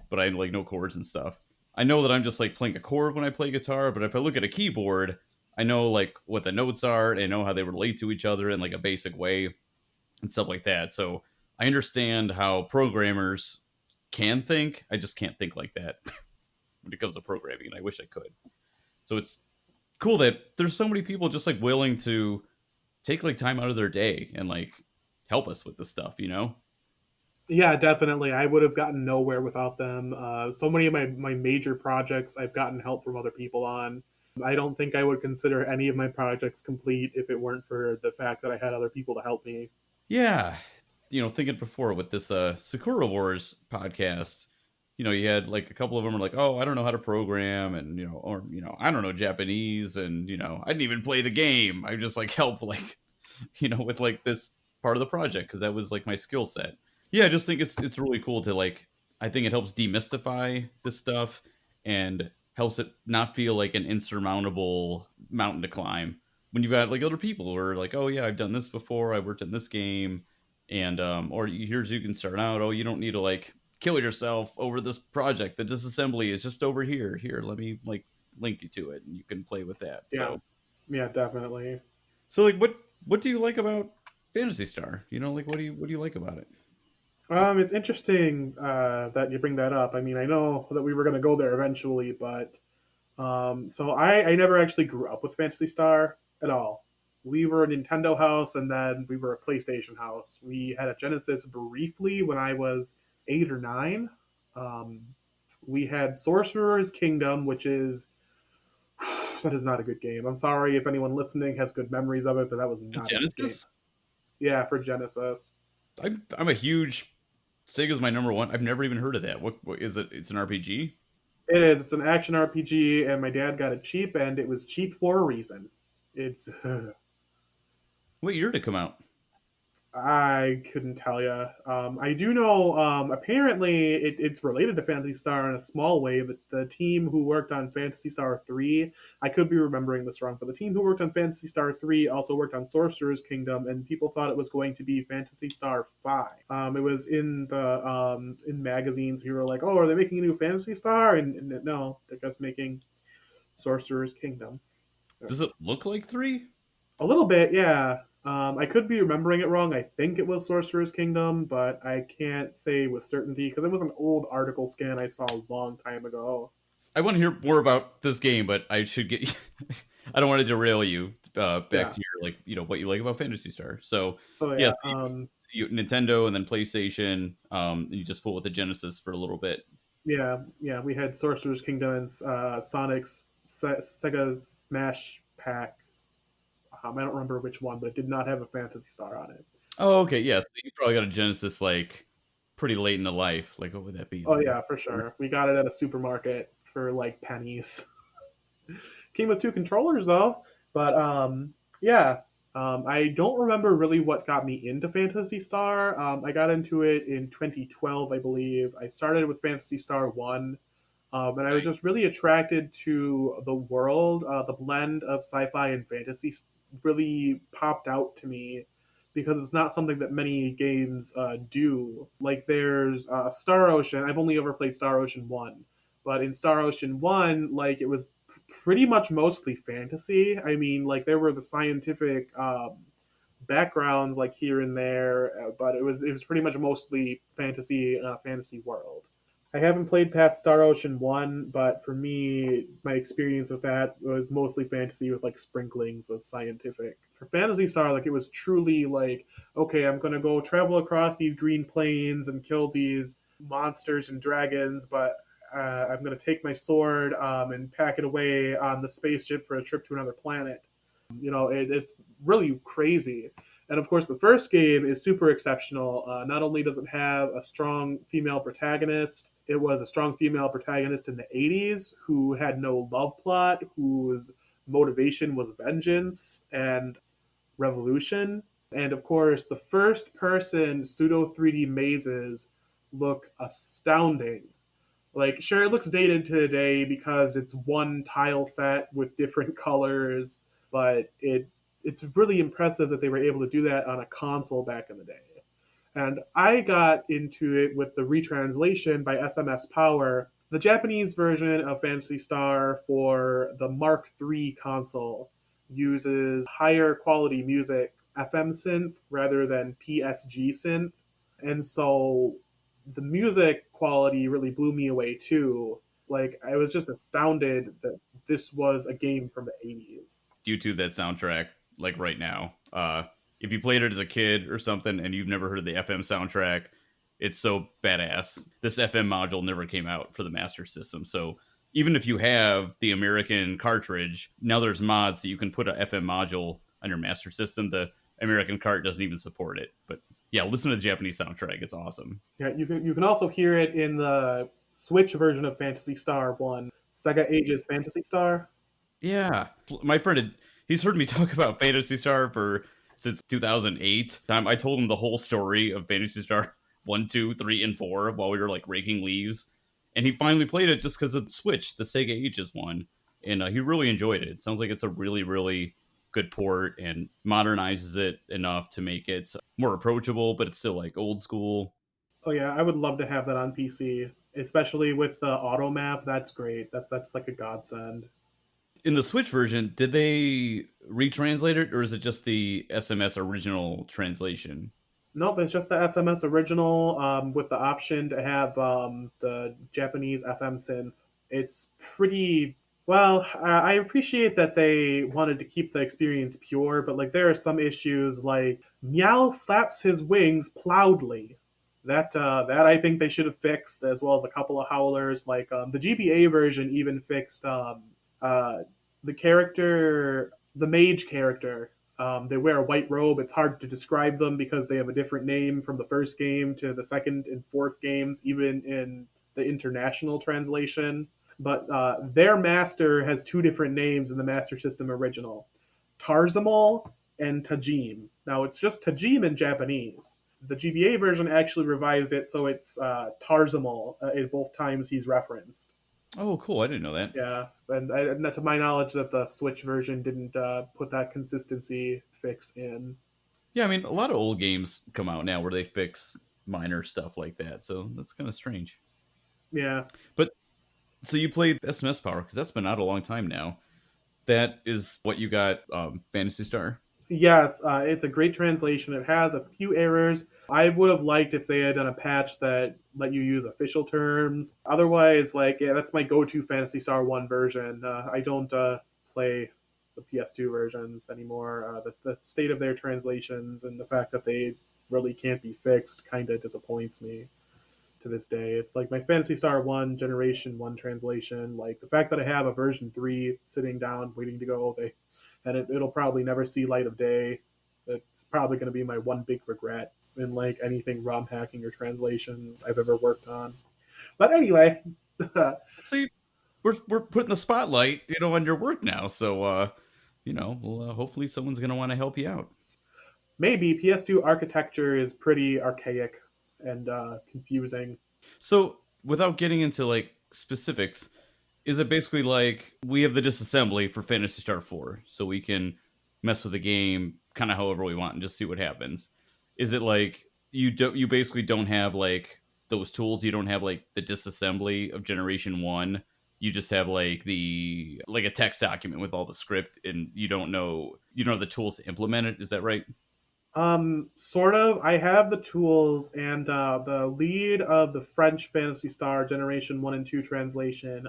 but I like know chords and stuff. I know that I'm just like playing a chord when I play guitar, but if I look at a keyboard, I know like what the notes are and I know how they relate to each other in like a basic way and stuff like that. So I understand how programmers can think. I just can't think like that when it comes to programming, and I wish I could. So it's cool that there's so many people just like willing to take like time out of their day and like help us with this stuff, Yeah, definitely. I would have gotten nowhere without them. So many of my major projects, I've gotten help from other people on. I don't think I would consider any of my projects complete if it weren't for the fact that I had other people to help me. Yeah, thinking before with this Sakura Wars podcast, you had like a couple of them are like, oh, I don't know how to program, and or I don't know Japanese, and I didn't even play the game. I just like help like with like this part of the project because that was like my skill set. Yeah, I just think it's really cool to like. I think it helps demystify this stuff and helps it not feel like an insurmountable mountain to climb when you've got like other people who are like, oh yeah, I've done this before, I worked in this game, and or here's you can start out. Oh, you don't need to like kill yourself over this project. The disassembly is just over here. Here, let me like link you to it, and you can play with that. Yeah. So Yeah, definitely. So like what do you like about Fantasy Star? Like what do you like about it? It's interesting that you bring that up. I mean, I know that we were going to go there eventually, but so I never actually grew up with Fantasy Star at all. We were a Nintendo house, and then we were a PlayStation house. We had a Genesis briefly when I was 8 or 9. Um, we had Sorcerer's Kingdom, which is that is not a good game. I'm sorry if anyone listening has good memories of it, but that was not a good game. Genesis? Yeah, for Genesis. I'm a huge Sega's my number one. I've never even heard of that. What is it? It's an RPG? It is. It's an action RPG, and my dad got it cheap, and it was cheap for a reason. It's What year did it come out? I couldn't tell you. I do know. Apparently, it's related to Phantasy Star in a small way. But the team who worked on Phantasy Star 3, I could be remembering this wrong, but the team who worked on Phantasy Star 3 also worked on Sorcerer's Kingdom, and people thought it was going to be Phantasy Star 5. It was in the in magazines. We were like, "Oh, are they making a new Phantasy Star?" And no, they're just making Sorcerer's Kingdom. Does it look like 3? A little bit, yeah. I could be remembering it wrong. I think it was Sorcerer's Kingdom, but I can't say with certainty because it was an old article scan I saw a long time ago. I want to hear more about this game, but I should get I don't want to derail you back Yeah. to your what you like about Fantasy Star. So, So yes, yeah, Nintendo and then PlayStation, and you just fool with the Genesis for a little bit. yeah. We had Sorcerer's Kingdom and Sonic's Sega Smash Pack. I don't remember which one, but it did not have a Phantasy Star on it. Oh, okay, yes. So you probably got a Genesis like pretty late in the life. Like, what would that be? Oh Like yeah, for sure. We got it at a supermarket for like pennies. Came with two controllers though, but yeah. I don't remember really what got me into Phantasy Star. I got into it in 2012, I believe. I started with Phantasy Star 1, and I was just really attracted to the world. The blend of sci fi and fantasy really popped out to me because it's not something that many games do. Like, there's Star Ocean. I've only ever played Star Ocean 1, but in Star Ocean 1, like, it was pretty much mostly fantasy. I mean, like, there were the scientific backgrounds like here and there, but it was pretty much mostly fantasy world. I haven't played past Star Ocean 1, but for me, my experience with that was mostly fantasy with like sprinklings of scientific. For Phantasy Star, like it was truly like, okay, I'm gonna go travel across these green plains and kill these monsters and dragons, but I'm gonna take my sword and pack it away on the spaceship for a trip to another planet. It's really crazy. And of course, the first game is super exceptional. Not only does it have a strong female protagonist, it was a strong female protagonist in the 80s who had no love plot, whose motivation was vengeance and revolution. And of course, the first person pseudo 3D mazes look astounding. Like, sure, it looks dated today because it's one tile set with different colors, but it's really impressive that they were able to do that on a console back in the day. And I got into it with the retranslation by SMS Power. The Japanese version of Phantasy Star for the Mark III console uses higher quality music, FM synth, rather than PSG synth. And so the music quality really blew me away too. Like, I was just astounded that this was a game from the 80s. YouTube that soundtrack like right now. If you played it as a kid or something and you've never heard of the FM soundtrack, it's so badass. This FM module never came out for the Master System, so even if you have the American cartridge, now there's mods so you can put a FM module on your Master System. The American cart doesn't even support it, but yeah, listen to the Japanese soundtrack. It's awesome. Yeah, you can also hear it in the Switch version of Phantasy Star 1, Sega Ages Phantasy Star. Yeah, my friend he's heard me talk about Fantasy Star for since 2008. I told him the whole story of Fantasy Star 1, 2, 3, and 4 while we were like raking leaves, and he finally played it just because of Switch, the Sega Ages one, and he really enjoyed it. It sounds like it's a really really good port and modernizes it enough to make it more approachable, but it's still like old school. Oh yeah, I would love to have that on PC, especially with the auto map. That's great. That's like a godsend. In the Switch version, did they retranslate it, or is it just the SMS original translation? Nope, it's just the SMS original with the option to have the Japanese FM synth. It's pretty well. I appreciate that they wanted to keep the experience pure, but like there are some issues like Meow flaps his wings proudly. That I think they should have fixed, as well as a couple of howlers. Like the GBA version even fixed uh, the character, the mage character. They wear a white robe. It's hard to describe them because they have a different name from the first game to the second and fourth games, even in the international translation. But their master has two different names in the Master System original: Tarzamal and Tajim. Now, it's just Tajim in Japanese. The GBA version actually revised it so it's Tarzamal in both times he's referenced. Oh, cool. I didn't know that. Yeah, and to my knowledge, that the Switch version didn't put that consistency fix in. Yeah, I mean, a lot of old games come out now where they fix minor stuff like that, so that's kind of strange. Yeah. But so you played SMS Power because that's been out a long time now. That is what you got, Fantasy Star. Yes, it's a great translation. It has a few errors. I would have liked if they had done a patch that let you use official terms. Otherwise, like, yeah, that's my go-to Fantasy Star 1 version. I don't play the PS2 versions anymore. The state of their translations and the fact that they really can't be fixed kind of disappoints me to this day. It's like my Fantasy Star 1 Generation 1 translation. Like, the fact that I have a version 3 sitting down waiting to go, it'll probably never see light of day. It's probably going to be my one big regret in like anything ROM hacking or translation I've ever worked on. But anyway, See, we're putting the spotlight, on your work now. So, well, hopefully someone's gonna want to help you out. maybe PS2 architecture is pretty archaic and confusing. So, without getting into like specifics, is it basically like we have the disassembly for Phantasy Star 4, so we can mess with the game kind of however we want and just see what happens? Is it like you basically don't have like those tools? You don't have like the disassembly of Generation 1. You just have like a text document with all the script, and you don't have the tools to implement it. Is that right? Sort of. I have the tools, and the lead of the French Fantasy Star Generation 1 and 2 translation,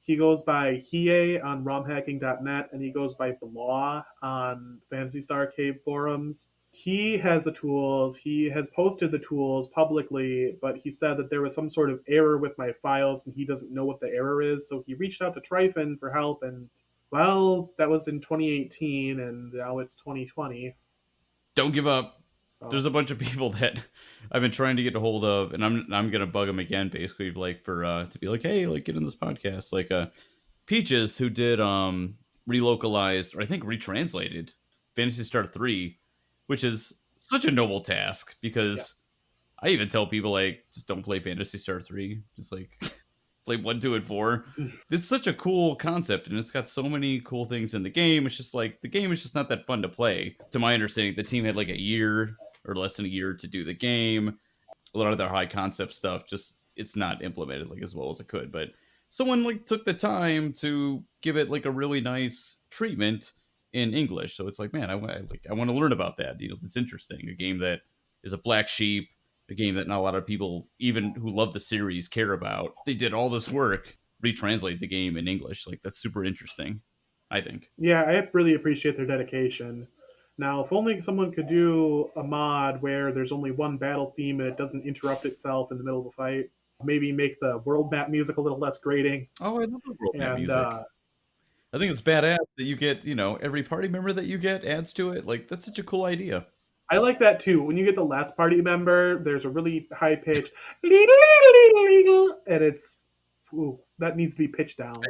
he goes by Hie on romhacking.net, and he goes by Blah on Fantasy Star Cave forums. He has the tools. He has posted the tools publicly, but he said that there was some sort of error with my files, and he doesn't know what the error is. So he reached out to Tryphon for help, and well, that was in 2018, and now it's 2020. Don't give up. So There's a bunch of people that I've been trying to get a hold of, and I'm gonna bug them again, basically, like for to be like, hey, like get in this podcast, like Peaches, who did relocalized or I think retranslated Fantasy Star 3, which is such a noble task yeah, because I even tell people like just don't play Fantasy Star 3, just like play 1, 2, and 4. It's such a cool concept, and it's got so many cool things in the game. It's just like the game is just not that fun to play. To my understanding, the team had like a year or less than a year to do the game. A lot of their high concept stuff just it's not implemented like as well as it could. But someone like took the time to give it like a really nice treatment in English. So it's like, man, I want to learn about that. It's interesting. A game that is a black sheep, a game that not a lot of people, even who love the series, care about. They did all this work retranslate the game in English. Like that's super interesting, I think. yeah, I really appreciate their dedication. Now, if only someone could do a mod where there's only one battle theme and it doesn't interrupt itself in the middle of a fight. Maybe make the world map music a little less grating. Oh, I love the world map And music. I think it's badass that you get, every party member that you get adds to it. Like that's such a cool idea. I like that too. When you get the last party member, there's a really high pitch, and it's that needs to be pitched down.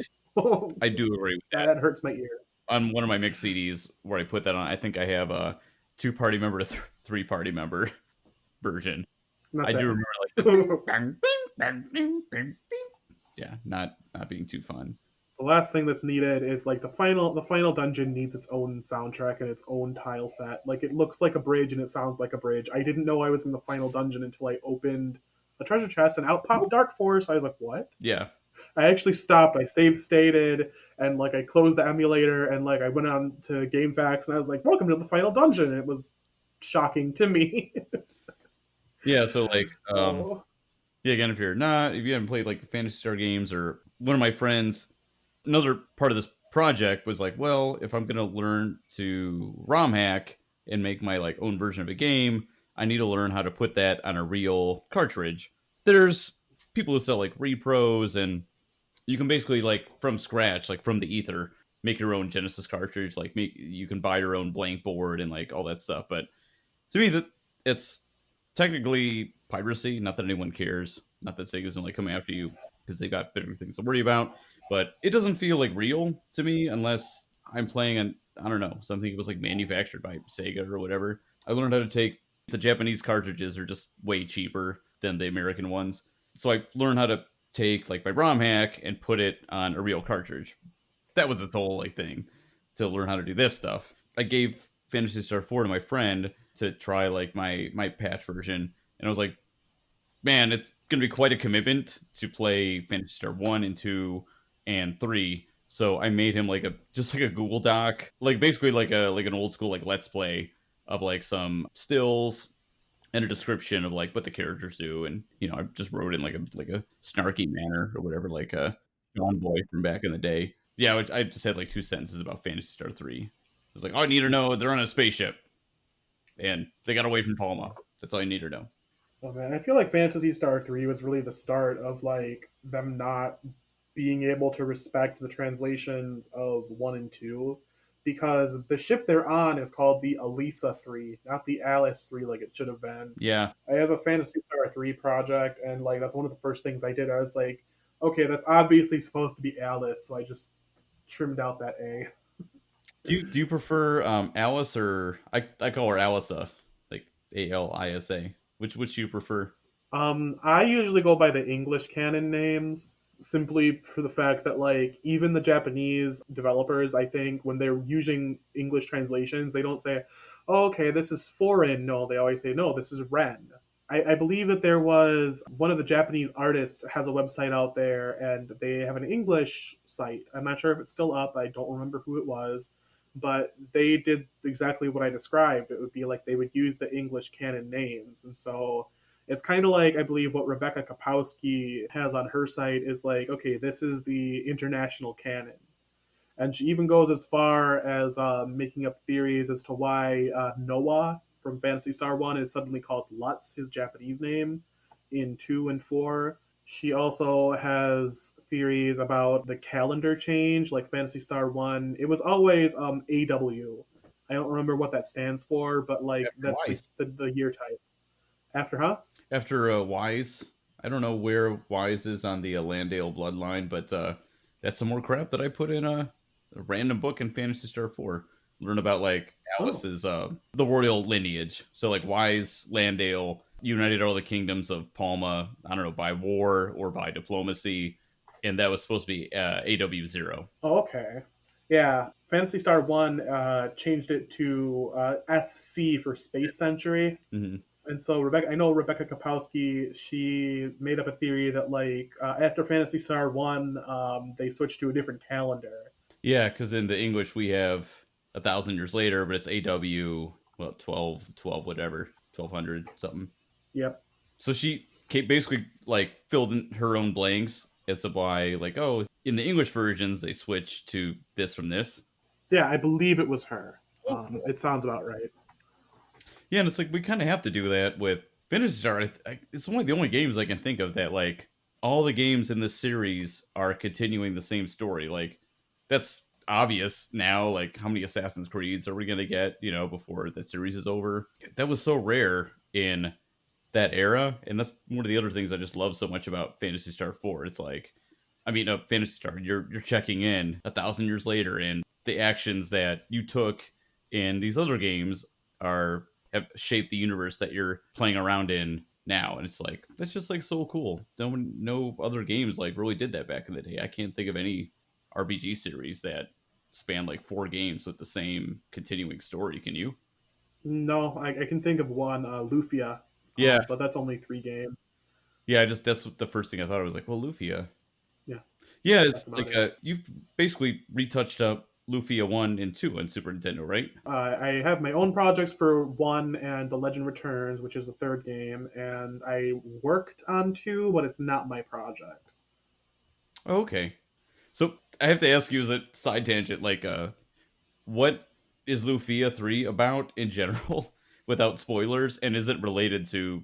I do agree with that. That hurts my ears. On one of my mix CDs where I put that on, I think I have a 2 party member to 3 party member version. And I that's do it. remember like the bang, bing, bang, bing, bing, bing. Yeah, not being too fun. The last thing that's needed is like the final dungeon needs its own soundtrack and its own tile set. Like it looks like a bridge and it sounds like a bridge. I didn't know I was in the final dungeon until I opened a treasure chest and out popped Dark Force. I was like, what? Yeah, I actually stopped. I save stated and like I closed the emulator and like I went on to GameFAQs and I was like, "Welcome to the final dungeon." And it was shocking to me. Yeah, so like Oh, yeah, again, if you haven't played like Fantasy Star games, or one of my friends, another part of this project was like, well, if I'm gonna learn to ROM hack and make my like own version of a game, I need to learn how to put that on a real cartridge. There's people who sell like repros, and you can basically like from scratch, like from the ether, make your own Genesis cartridge. Like make you can buy your own blank board and like all that stuff. But to me, that it's technically piracy. Not that anyone cares. Not that Sega's only coming after you because they've got bigger things to worry about. But it doesn't feel like real to me unless I'm playing on, I don't know, something that was like manufactured by Sega or whatever. I learned how to take the Japanese cartridges are just way cheaper than the American ones. So I learned how to take like my ROM hack and put it on a real cartridge. That was its whole like thing to learn how to do this stuff. I gave Phantasy Star 4 to my friend to try like my patch version, and I was like, man, it's gonna be quite a commitment to play Phantasy Star 1 and 2 and 3. So I made him like a just like a Google Doc, like basically like an old school like let's play of like some stills and a description of like what the characters do, and I just wrote in like a snarky manner or whatever, like a John Boy from back in the day. Yeah, I just had like two sentences about Phantasy Star 3. I was like, all I need to know, they're on a spaceship and they got away from Palma. That's all I need to know. oh man, I feel like Fantasy Star 3 was really the start of like them not being able to respect the translations of 1 and 2 because the ship they're on is called the Elisa 3, not the Alice 3 like it should have been. Yeah. I have a Fantasy Star 3 project and like that's one of the first things I did. I was like, okay, that's obviously supposed to be Alice, so I just trimmed out that A. Do you prefer Alice, or I call her Alisa, like Alisa. Which do you prefer? I usually go by the English canon names simply for the fact that like even the Japanese developers, I think when they're using English translations, they don't say, oh, "Okay, this is foreign." No, they always say, "No, this is Ren." I believe that there was one of the Japanese artists has a website out there, and they have an English site. I'm not sure if it's still up. I don't remember who it was, but they did exactly what I described. It would be like they would use the English canon names, and so it's kind of like I believe what Rebecca Kapowski has on her site is like, okay, this is the international canon, and she even goes as far as making up theories as to why Noah from Fantasy Star One is suddenly called Lutz, his Japanese name, in 2 and 4. She also has theories about the calendar change, like Fantasy Star One. It was always AW. I don't remember what that stands for, but like After that's Wise. the year type. After, huh? After Wise. I don't know where Wise is on the Landale bloodline, but that's some more crap that I put in a random book in Fantasy Star 4. Learn about like Oh, Alice's the royal lineage. So like Wise, Landale united all the kingdoms of Palma, I don't know, by war or by diplomacy, and that was supposed to be AW0. oh, okay. Yeah, Fantasy Star One changed it to SC for Space Century, Hmm. and so Rebecca, I know Rebecca Kapowski, she made up a theory that like after Fantasy Star One, they switched to a different calendar. Yeah, because in the English we have 1,000 years later, but it's AW, well, 12, whatever, 1200 something. Yep. So she basically like filled in her own blanks as to why, like, oh, in the English versions they switched to this from this. Yeah, I believe it was her. Oh, cool. It sounds about right. Yeah, and it's like we kind of have to do that with Phantasy Star. It's one of the only games I can think of that like all the games in this series are continuing the same story. Like that's obvious now. Like how many Assassin's Creeds are we gonna get? Before that series is over. That was so rare in that era, and that's one of the other things I just love so much about Phantasy Star 4. It's like, I mean, Phantasy Star, you're checking in 1,000 years later, and the actions that you took in these other games are have shaped the universe that you're playing around in now, and it's like that's just like so cool. No other games like really did that back in the day. I can't think of any RPG series that span like 4 games with the same continuing story. Can you? No, I can think of one, Lufia, Yeah, but that's only 3 games. yeah. That's what the first thing I thought. I was like, well, Lufia. Yeah. Yeah, it's That's about like, it. you've basically retouched up Lufia 1 and 2 on Super Nintendo, right? I have my own projects for one and The Legend Returns, which is the third game, and I worked on two, but it's not my project. Oh, okay. So, I have to ask you as a side tangent, like, what is Lufia 3 about in general, without spoilers, and is it related to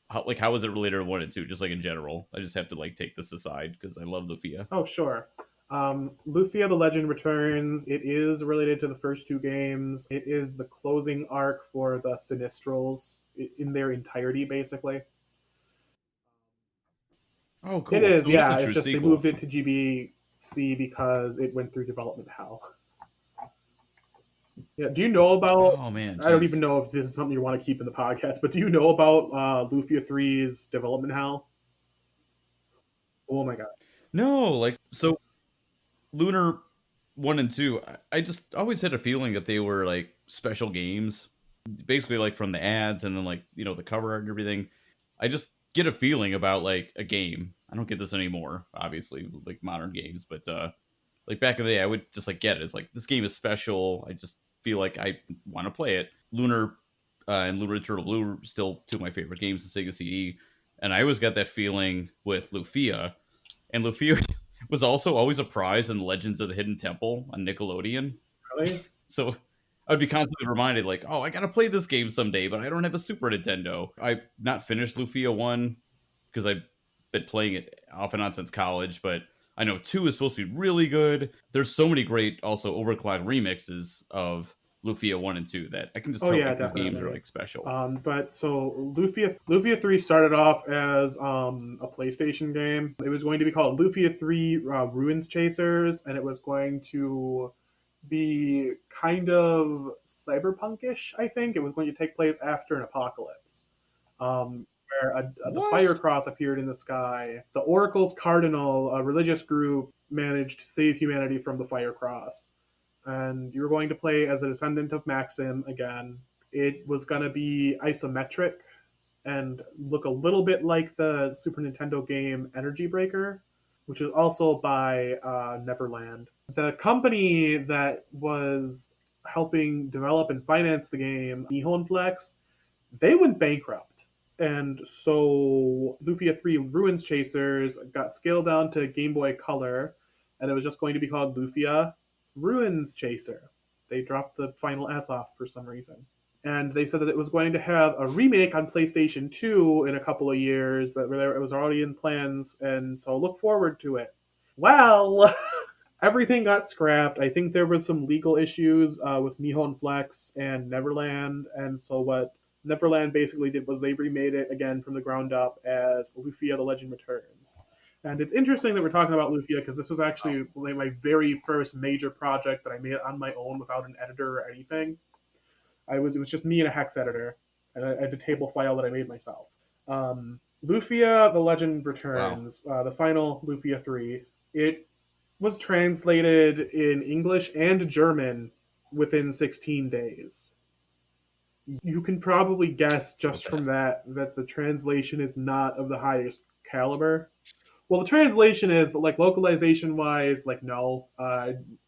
how is it related to 1 and 2, just, like, in general? I just have to, like, take this aside because I love Lufia. Oh, sure. Lufia the Legend Returns. It is related to the first two games. It is the closing arc for the Sinistrals in their entirety, basically. Oh, It cool. is, So it is a yeah. It's true just they sequel. moved it to GBC because it went through development hell. Yeah. Do you know about? Oh, man, I don't even jeez. know if this is something you want to keep in the podcast, but do you know about Lufia 3's development hell? Oh my god. No, like, so Lunar 1 and 2, I just always had a feeling that they were, like, special games. Basically, like, from the ads and then, like, the cover art and everything. I just get a feeling about, like, a game. I don't get this anymore, obviously, with, like, modern games, but, like, back in the day, I would just, like, get it. It's like, this game is special. I just feel like I want to play it. Lunar and Lunar Turtle Blue are still two of my favorite games in Sega CD. And I always got that feeling with Lufia. And Lufia was also always a prize in Legends of the Hidden Temple on Nickelodeon. Really? So I would be constantly reminded, like, oh, I gotta play this game someday, but I don't have a Super Nintendo. I've not finished Lufia 1 because I've been playing it off and on since college, but I know 2 is supposed to be really good. There's so many great, also overclocked remixes of Lufia 1 and 2 that I can just Oh tell, yeah, like, these games are, definitely. like, special. But so Lufia 3 started off as a PlayStation game. It was going to be called Lufia 3 Ruins Chasers, and it was going to be kind of cyberpunkish. I think it was going to take place after an apocalypse, where the fire What? cross appeared in the sky. The Oracle's Cardinal, a religious group, managed to save humanity from the fire cross, and you were going to play as a descendant of Maxim again. It was going to be isometric and look a little bit like the Super Nintendo game Energy Breaker, which is also by Neverland. The company that was helping develop and finance the game, Nihon, they went bankrupt. And so Lufia 3 Ruins Chasers got scaled down to Game Boy Color, and it was just going to be called Lufia Ruins Chaser. They dropped the final S off for some reason. And they said that it was going to have a remake on PlayStation 2 in a couple of years, that it was already in plans, and so look forward to it. Well, everything got scrapped. I think there was some legal issues with Nihon Flex and Neverland, and so what Neverland basically did was they remade it again from the ground up as Lufia: The Legend Returns. And it's interesting that we're talking about Lufia because this was actually my very first major project that I made on my own without an editor or anything. It was just me and a hex editor and a table file that I made myself. Lufia: The Legend Wow. Returns, the final Lufia 3. It was translated in English and German within 16 days. You can probably guess just from Fantastic. that the translation is not of the highest caliber. Well, the translation is, but like localization wise, like no.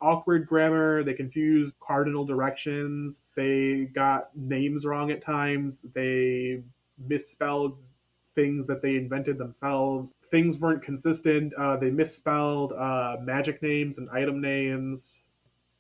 Awkward grammar. They confused cardinal directions. They got names wrong at times. They misspelled things that they invented themselves. Things weren't consistent. They misspelled magic names and item names.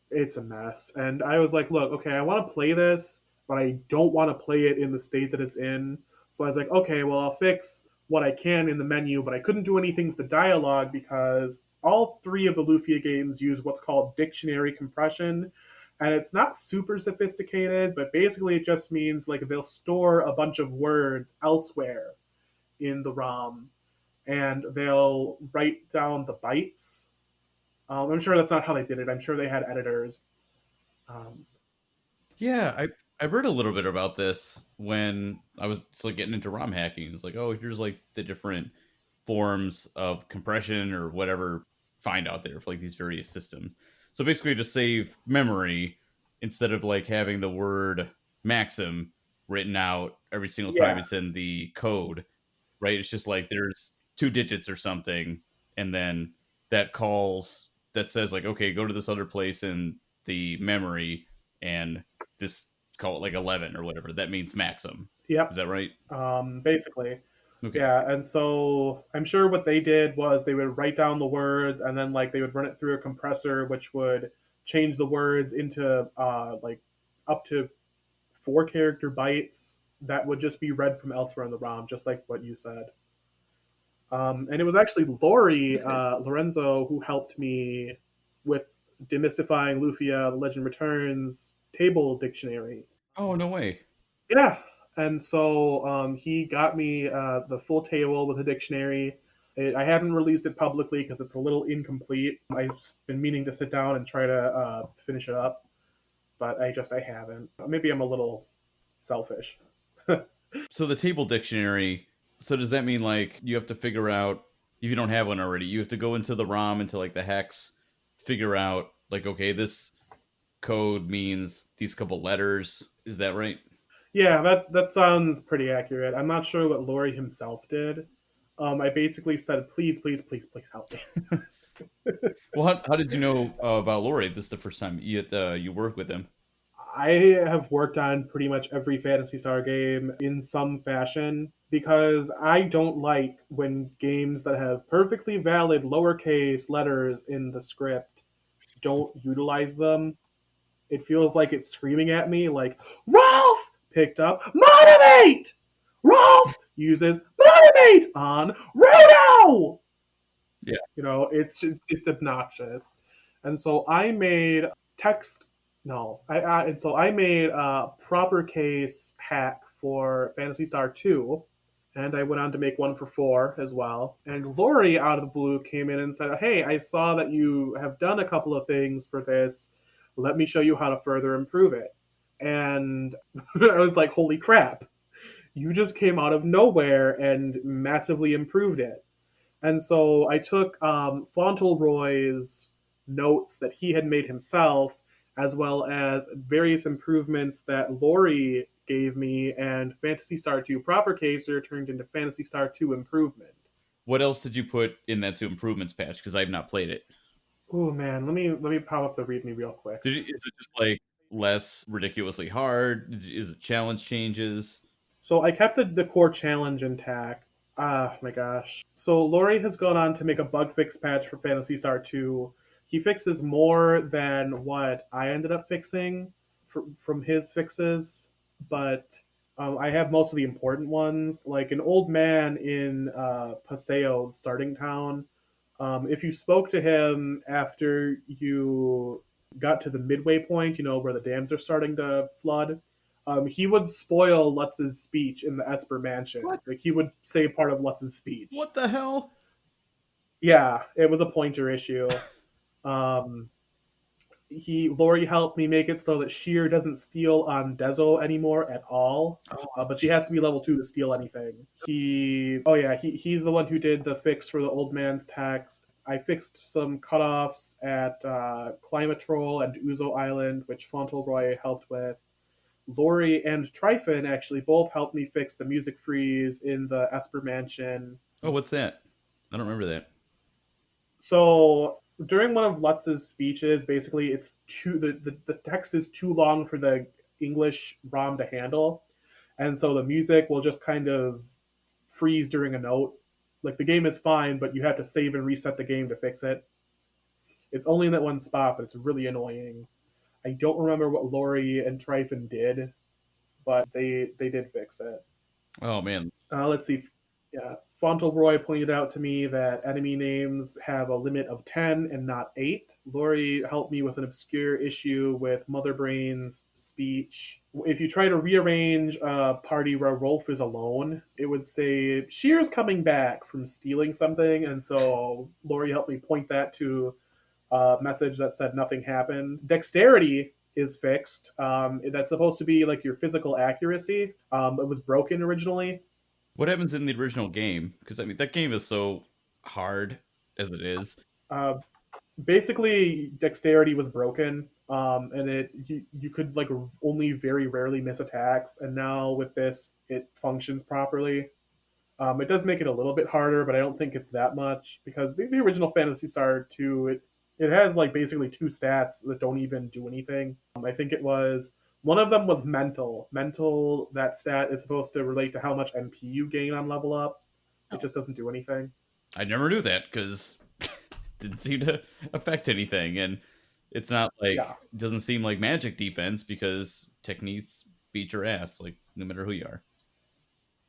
It's a mess. And I was like, look, okay, I want to play this, but I don't want to play it in the state that it's in. So I was like, okay, well, I'll fix what I can in the menu, but I couldn't do anything with the dialogue because all three of the Lufia games use what's called dictionary compression. And it's not super sophisticated, but basically it just means like they'll store a bunch of words elsewhere in the ROM and they'll write down the bytes. I'm sure that's not how they did it. I'm sure they had editors. Um, Yeah, I read a little bit about this when I was like getting into ROM hacking. It's like, oh, here's like the different forms of compression or whatever find out there for like these various systems. So basically, to save memory, instead of like having the word maxim written out every single time yeah, it's in the code, right? It's just like there's two digits or something, and then that calls that says like, okay, go to this other place in the memory, and this call it like 11 or whatever. That means maxim. Is Yep. that right? Basically. Okay. Yeah, and so I'm sure what they did was they would write down the words and then like they would run it through a compressor which would change the words into like up to 4 character bytes that would just be read from elsewhere in the ROM, just like what you said. And it was actually Lori Okay. Lorenzo who helped me with demystifying Lufia, the Legend Returns table dictionary. Oh, no way. Yeah, and so he got me the full table with a dictionary. I haven't released it publicly because it's a little incomplete. I've been meaning to sit down and try to finish it up, but I haven't. Maybe I'm a little selfish. So the table dictionary, so does that mean like you have to figure out, if you don't have one already, you have to go into the ROM, into like the hex, figure out like, okay, this code means these couple letters. Is that right? Yeah, that sounds pretty accurate. I'm not sure what Lori himself did. I basically said, please, please, please, please help me. Well, how did you know about Lori? This is the first time you work with him. I have worked on pretty much every Phantasy Star game in some fashion because I don't like when games that have perfectly valid lowercase letters in the script don't utilize them. It feels like it's screaming at me like, Rolf picked up motivate! Rolf uses motivate on Roto! Yeah. It's obnoxious. And so I made text no, and so I made a proper case hack for Phantasy Star 2, and I went on to make one for 4 as well. And Lori, out of the blue, came in and said, "Hey, I saw that you have done a couple of things for this. Let me show you how to further improve it." And I was like, "Holy crap! You just came out of nowhere and massively improved it." And so I took Fauntleroy's notes that he had made himself, as well as various improvements that Lori gave me, and Phantasy Star 2 Proper Caser turned into Phantasy Star 2 Improvement. What else did you put in that two improvements patch? Because I've not played it. Oh man, let me pop up the README real quick. Is it just like less ridiculously hard? Is it challenge changes? So I kept the core challenge intact. Ah, my gosh. So Lori has gone on to make a bug fix patch for Phantasy Star 2. He fixes more than what I ended up fixing from his fixes, but I have most of the important ones. Like an old man in Paseo, starting town. If you spoke to him after you got to the midway point, where the dams are starting to flood, he would spoil Lutz's speech in the Esper Mansion. What? Like he would say part of Lutz's speech. What the hell? Yeah, it was a pointer issue. Um, Lori helped me make it so that Sheer doesn't steal on Dezo anymore at all. Oh, But she nice. has to be level 2 to steal anything. He's the one who did the fix for the old man's text. I fixed some cutoffs at Climatrol and Uzo Island, which Fauntleroy helped with. Lori and Tryphon actually both helped me fix the music freeze in the Esper Mansion. Oh, what's that? I don't remember that. So during one of Lutz's speeches, basically it's the text is too long for the English ROM to handle. And so the music will just kind of freeze during a note. Like the game is fine, but you have to save and reset the game to fix it. It's only in that one spot, but it's really annoying. I don't remember what Lori and Tryphon did, but they did fix it. Oh man. Let's see. Yeah, Fauntleroy pointed out to me that enemy names have a limit of 10 and not 8. Lori helped me with an obscure issue with Mother Brain's speech. If you try to rearrange a party where Rolf is alone, it would say, Sheer's coming back from stealing something. And so Lori helped me point that to a message that said nothing happened. Dexterity is fixed. That's supposed to be like your physical accuracy. It was broken originally. What happens in the original game? Because I mean, that game is so hard as it is. Uh, Basically, dexterity was broken, and you could like only very rarely miss attacks. And now with this, it functions properly. It does make it a little bit harder, but I don't think it's that much because the original Phantasy Star 2, it has like basically two stats that don't even do anything. I think it was one of them was mental. Mental, that stat is supposed to relate to how much MP you gain on level up. It Oh, just doesn't do anything. I never knew that because it didn't seem to affect anything, and it's not like Yeah. it doesn't seem like magic defense because techniques beat your ass, like no matter who you are.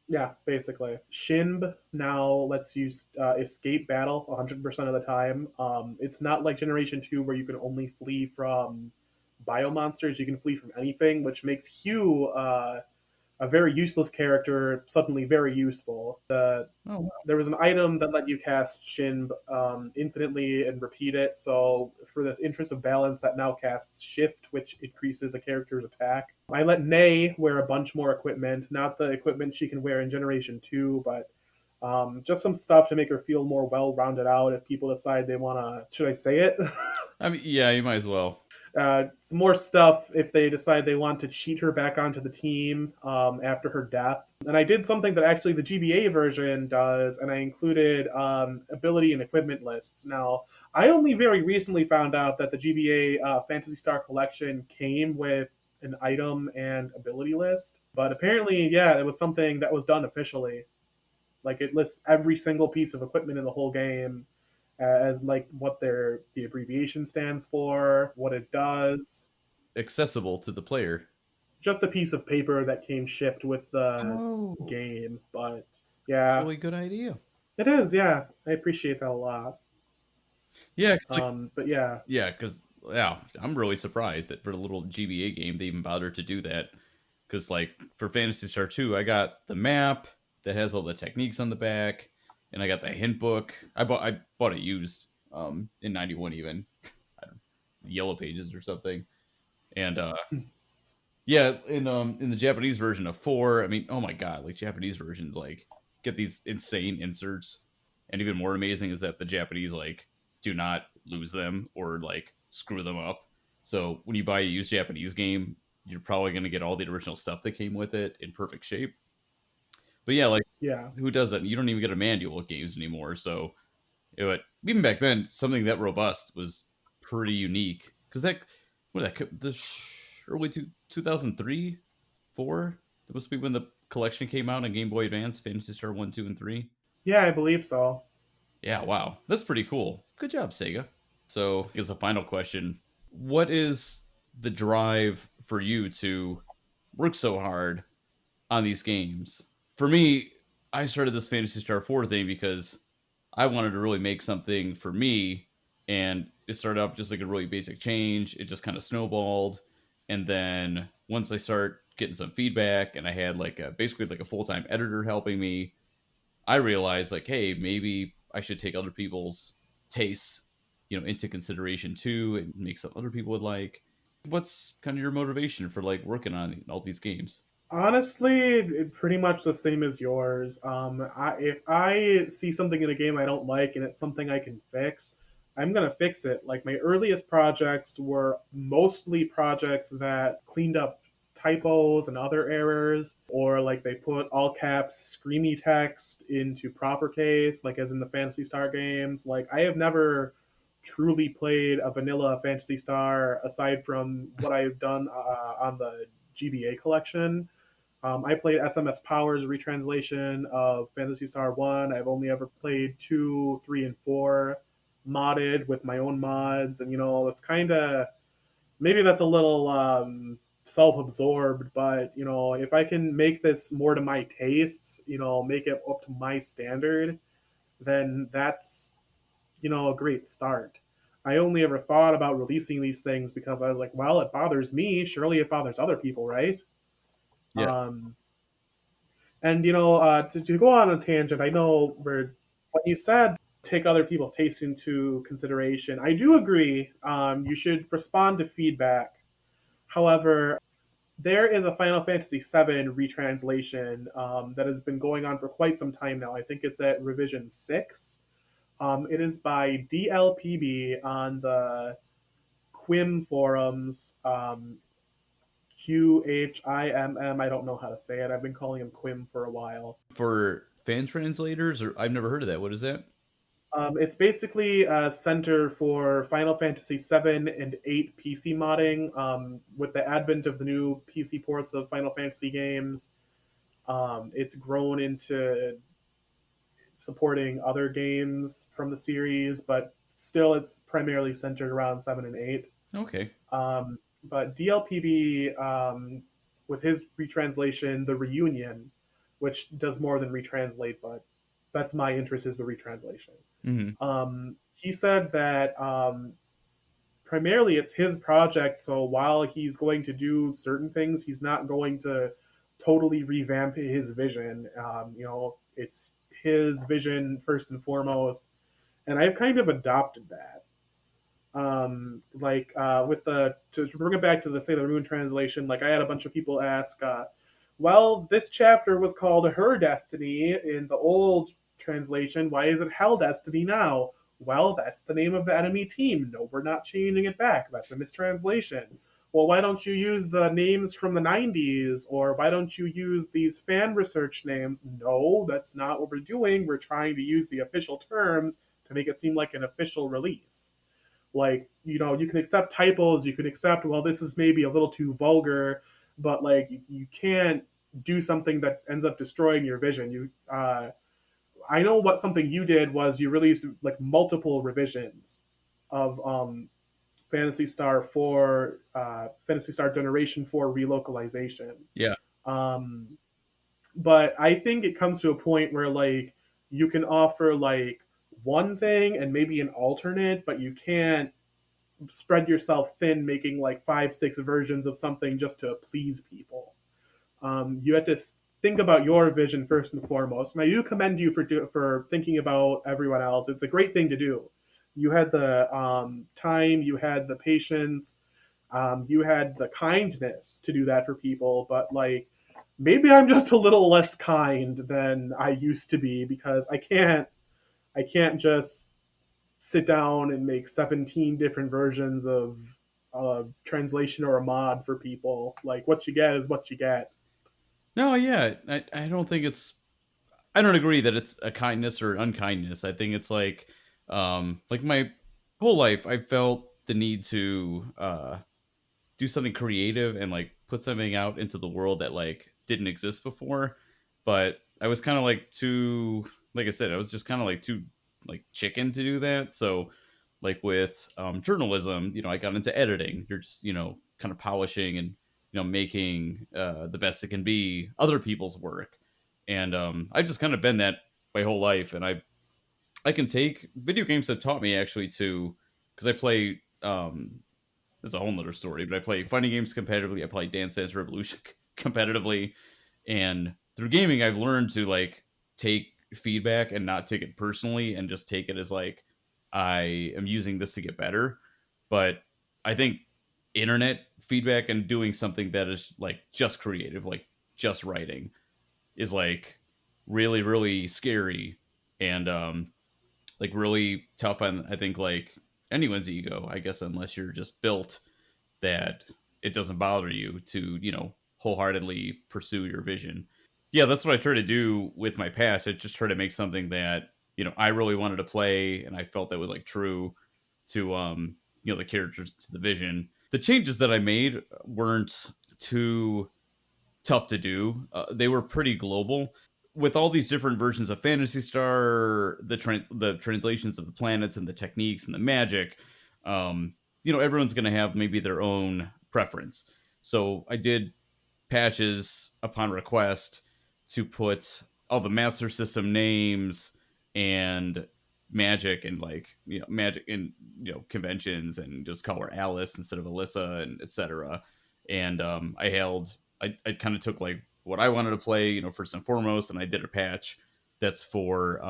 Yeah, basically. Shinb now lets you escape battle 100% of the time. It's not like Generation 2 where you can only flee from biomonsters. You can flee from anything, which makes Hugh a very useless character suddenly very useful. Oh, wow. There was an item that let you cast Shin infinitely and repeat it. So for this interest of balance, that now casts Shift, which increases a character's attack. I let Nay wear a bunch more equipment, not the equipment she can wear in Generation 2, but just some stuff to make her feel more well-rounded out if people decide they want to, should I say it? I mean, yeah, you might as well. Some more stuff if they decide they want to cheat her back onto the team after her death. And I did something that actually the GBA version does, and I included ability and equipment lists. Now, I only very recently found out that the GBA Phantasy Star collection came with an item and ability list, but apparently, yeah, it was something that was done officially. Like it lists every single piece of equipment in the whole game as like what the abbreviation stands for, what it does. Accessible to the player. Just a piece of paper that came shipped with the Oh, game, but yeah, really good idea. it is. Yeah, I appreciate that a lot. Yeah, like, But yeah, yeah, because yeah, I'm really surprised that for a little GBA game they even bothered to do that. Because like for Fantasy Star 2, I got the map that has all the techniques on the back, and I got the hint book. I bought it used in '91 even, I don't, Yellow Pages or something. And yeah, in the Japanese version of 4, I mean, oh my god, like Japanese versions like get these insane inserts, and even more amazing is that the Japanese like do not lose them or like screw them up. So when you buy a used Japanese game, you're probably going to get all the original stuff that came with it in perfect shape. But yeah, like yeah, who does that? You don't even get a manual of games anymore. So even back then, something that robust was pretty unique because that what that the early 2003 4 that must be when the collection came out on Game Boy Advance, Phantasy Star 1, 2, and 3. yeah, I believe so. Yeah, wow, that's pretty cool. Good job, Sega. So, as a final question, what is the drive for you to work so hard on these games? For me, I started this Phantasy Star 4 thing because I wanted to really make something for me, and it started off just like a really basic change. It just kind of snowballed, and then once I start getting some feedback, and I had like basically like a full time editor helping me, I realized like, hey, maybe I should take other people's tastes, into consideration too, and make something other people would like. What's kind of your motivation for like working on all these games? Honestly, pretty much the same as yours. If I see something in a game I don't like and it's something I can fix, I'm gonna fix it. Like my earliest projects were mostly projects that cleaned up typos and other errors, or like they put all caps screamy text into proper case, like as in the Fantasy Star games. Like I have never truly played a vanilla Fantasy Star aside from what I've done on the GBA collection. I played SMS Power's retranslation of Phantasy Star 1. I've only ever played 2, 3, and 4 modded with my own mods. And, it's kind of, maybe that's a little self absorbed, but, if I can make this more to my tastes, make it up to my standard, then that's, a great start. I only ever thought about releasing these things because I was like, well, it bothers me. Surely it bothers other people, right? Yeah, Um, And to go on a tangent, I know where when you said take other people's tastes into consideration, I do agree. You should respond to feedback. However, there is a Final Fantasy VII retranslation that has been going on for quite some time now. I think it's at revision 6. It is by DLPB on the Quim forums. Qimm. I don't know how to say it. I've been calling him Quim for a while. For fan translators, or I've never heard of that. What is that? It's basically a center for Final Fantasy VII and VIII PC modding. With the advent of the new PC ports of Final Fantasy games, it's grown into supporting other games from the series, but still it's primarily centered around 7 and 8. Okay. But DLPB, with his retranslation, The Reunion, which does more than retranslate, but that's my interest is the retranslation. Hmm. He said that primarily it's his project, so while he's going to do certain things, he's not going to totally revamp his vision. It's his vision first and foremost, and I've kind of adopted that. With the to bring it back to the Sailor Moon translation, like I had a bunch of people ask, well, this chapter was called Her Destiny in the old translation. Why is it Hell Destiny now? Well, that's the name of the enemy team. No, we're not changing it back. That's a mistranslation. Well, why don't you use the names from the 90s? Or why don't you use these fan research names? No, that's not what we're doing. We're trying to use the official terms to make it seem like an official release. Like, you can accept typos, you can accept, well, this is maybe a little too vulgar, but like you can't do something that ends up destroying your vision. I know what something you did was you released like multiple revisions of Phantasy Star 4, Phantasy Star Generation 4 relocalization. Yeah. um but I think it comes to a point where like you can offer like one thing and maybe an alternate, but you can't spread yourself thin making like 5 6 versions of something just to please people. You have to think about your vision first and foremost, and I do commend you for thinking about everyone else. It's a great thing to do. You had the time, you had the patience, you had the kindness to do that for people, but like maybe I'm just a little less kind than I used to be because I can't just sit down and make 17 different versions of a translation or a mod for people. Like what you get is what you get. No, yeah. I don't think it's I don't agree that it's a kindness or unkindness. I think it's like my whole life I felt the need to do something creative and like put something out into the world that like didn't exist before. But I was kind of like too, like I said, I was just kind of like too like chicken to do that. So like with journalism, I got into editing. You're just kind of polishing and making the best it can be other people's work. And I've just kind of been that my whole life. And I can take video games have taught me actually to because I play it's a whole nother story, but I play fighting games competitively. I play Dance Dance Revolution competitively, and through gaming, I've learned to like take feedback and not take it personally, and just take it as like I am using this to get better. But I think internet feedback and doing something that is like just creative, like just writing, is like really really scary and like really tough on I think like anyone's ego, I guess, unless you're just built that it doesn't bother you to, wholeheartedly pursue your vision. Yeah, that's what I try to do with my past. I just try to make something that, I really wanted to play and I felt that was like true to the characters, to the vision. The changes that I made weren't too tough to do. They were pretty global. With all these different versions of Phantasy Star, the translations of the planets and the techniques and the magic, everyone's going to have maybe their own preference. So I did patches upon request to put all the master system names and magic and like magic and conventions and just call her Alice instead of Alyssa and etc. And I kind of took like what I wanted to play, first and foremost, and I did a patch that's for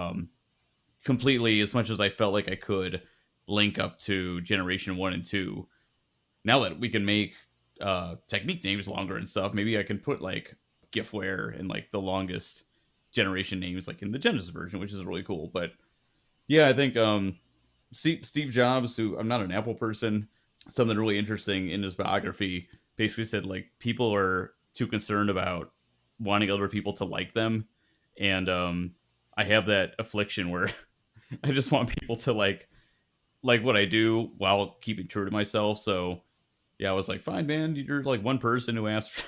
completely as much as I felt like I could link up to generation 1 and 2. Now that we can make technique names longer and stuff, maybe I can put like giftware and like the longest generation names like in the Genesis version, which is really cool. But yeah, I think Steve Jobs, who I'm not an Apple person, something really interesting in his biography basically said like people are too concerned about wanting other people to like them, and I have that affliction where I just want people to like what I do while keeping true to myself. So yeah, I was like, fine, man, you're like one person who asked,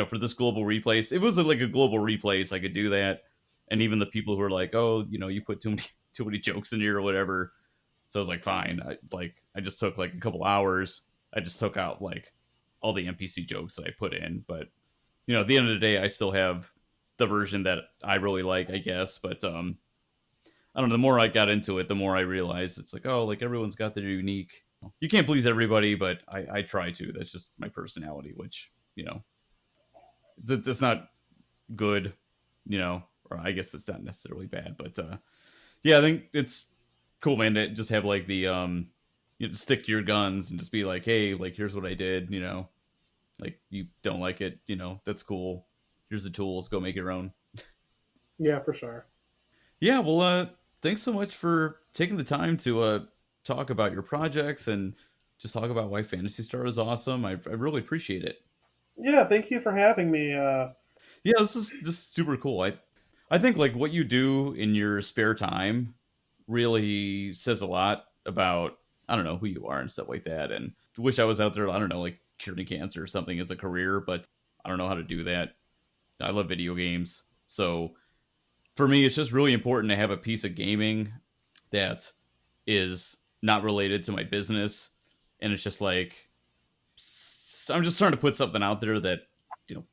for this global replays. It was like a global replays. I could do that, and even the people who are like, oh, you put too many jokes in here or whatever. So I was like, fine. I just took like a couple hours. I just took out like all the NPC jokes that I put in, but at the end of the day, I still have the version that I really like, I guess. But I don't know. The more I got into it, the more I realized it's like, oh, like everyone's got their unique. You can't please everybody, but I try to. That's just my personality, which that's not good, or I guess it's not necessarily bad, but yeah, I think it's cool, man, to just have like the just stick to your guns and just be like, hey, like here's what I did, like you don't like it, that's cool. Here's the tools, go make your own. Yeah, for sure. Yeah, well, thanks so much for taking the time to talk about your projects and just talk about why Fantasy Star is awesome. I really appreciate it. Yeah, thank you for having me. Yeah, this is just super cool. I think like what you do in your spare time really says a lot about I don't know who you are and stuff like that. And wish I was out there, I don't know, like curing cancer or something as a career, but I don't know how to do that. I love video games. So for me it's just really important to have a piece of gaming that is not related to my business. And it's just like I'm just trying to put something out there that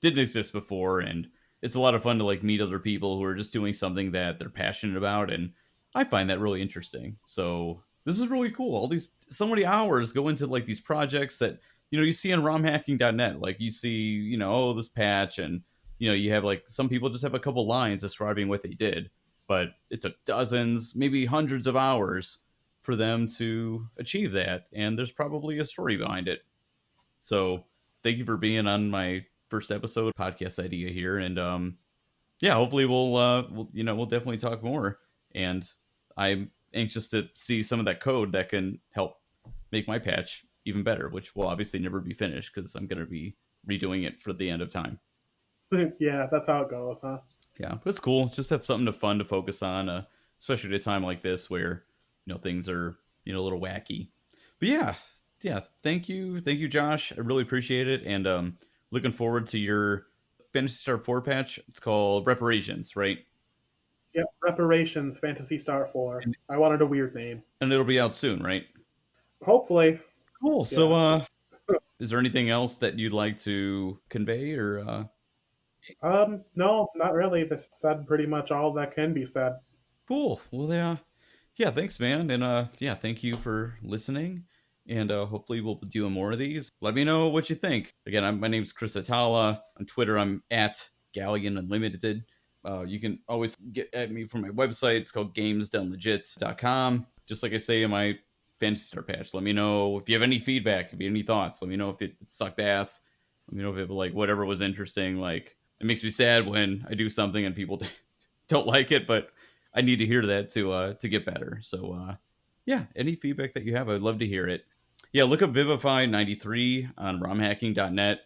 didn't exist before, and it's a lot of fun to like meet other people who are just doing something that they're passionate about, and I find that really interesting. So this is really cool. All these so many hours go into like these projects that you see on romhacking.net. Like you see, oh, this patch, and you have like some people just have a couple lines describing what they did, but it took dozens, maybe hundreds of hours for them to achieve that, and there's probably a story behind it. So thank you for being on my first episode podcast idea here, and yeah, hopefully we'll definitely talk more. And I'm anxious to see some of that code that can help make my patch even better, which will obviously never be finished because I'm going to be redoing it for the end of time. Yeah, that's how it goes, huh? Yeah, but it's cool. It's just have something to fun to focus on, especially at a time like this where things are a little wacky. But yeah, yeah. Thank you, Josh. I really appreciate it, and looking forward to your Phantasy Star 4 patch. It's called Reparations, right? Yep, Reparations, Phantasy Star 4. I wanted a weird name. And it'll be out soon, right? Hopefully, Cool. So, yeah. is there anything else that you'd like to convey, or No, not really. This said pretty much all that can be said. cool? Well, yeah. Thanks, man, and yeah, thank you for listening. And hopefully we'll be doing more of these. Let me know what you think. Again, my name's Chris Hatala. On Twitter, I'm at Galleon Unlimited. You can always get at me from my website. It's called gamesdonelegit.com. Just like I say in my Fantasy Star patch, let me know if you have any feedback, if you have any thoughts. Let me know if it sucked ass. Let me know if it like whatever was interesting. Like it makes me sad when I do something and people don't like it, but I need to hear that to get better. So yeah, any feedback that you have, I'd love to hear it. Yeah, look up Vivify93 on romhacking.net.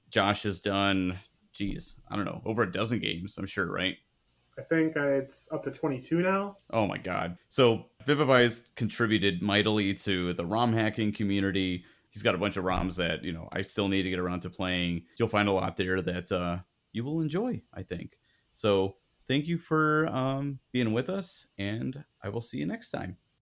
Josh has done, geez, I don't know, over a dozen games, I'm sure, right? I think it's up to 22 now. Oh my god. So Vivify has contributed mightily to the ROM hacking community. He's got a bunch of ROMs that, I still need to get around to playing. You'll find a lot there that you will enjoy, I think. So thank you for being with us, and I will see you next time.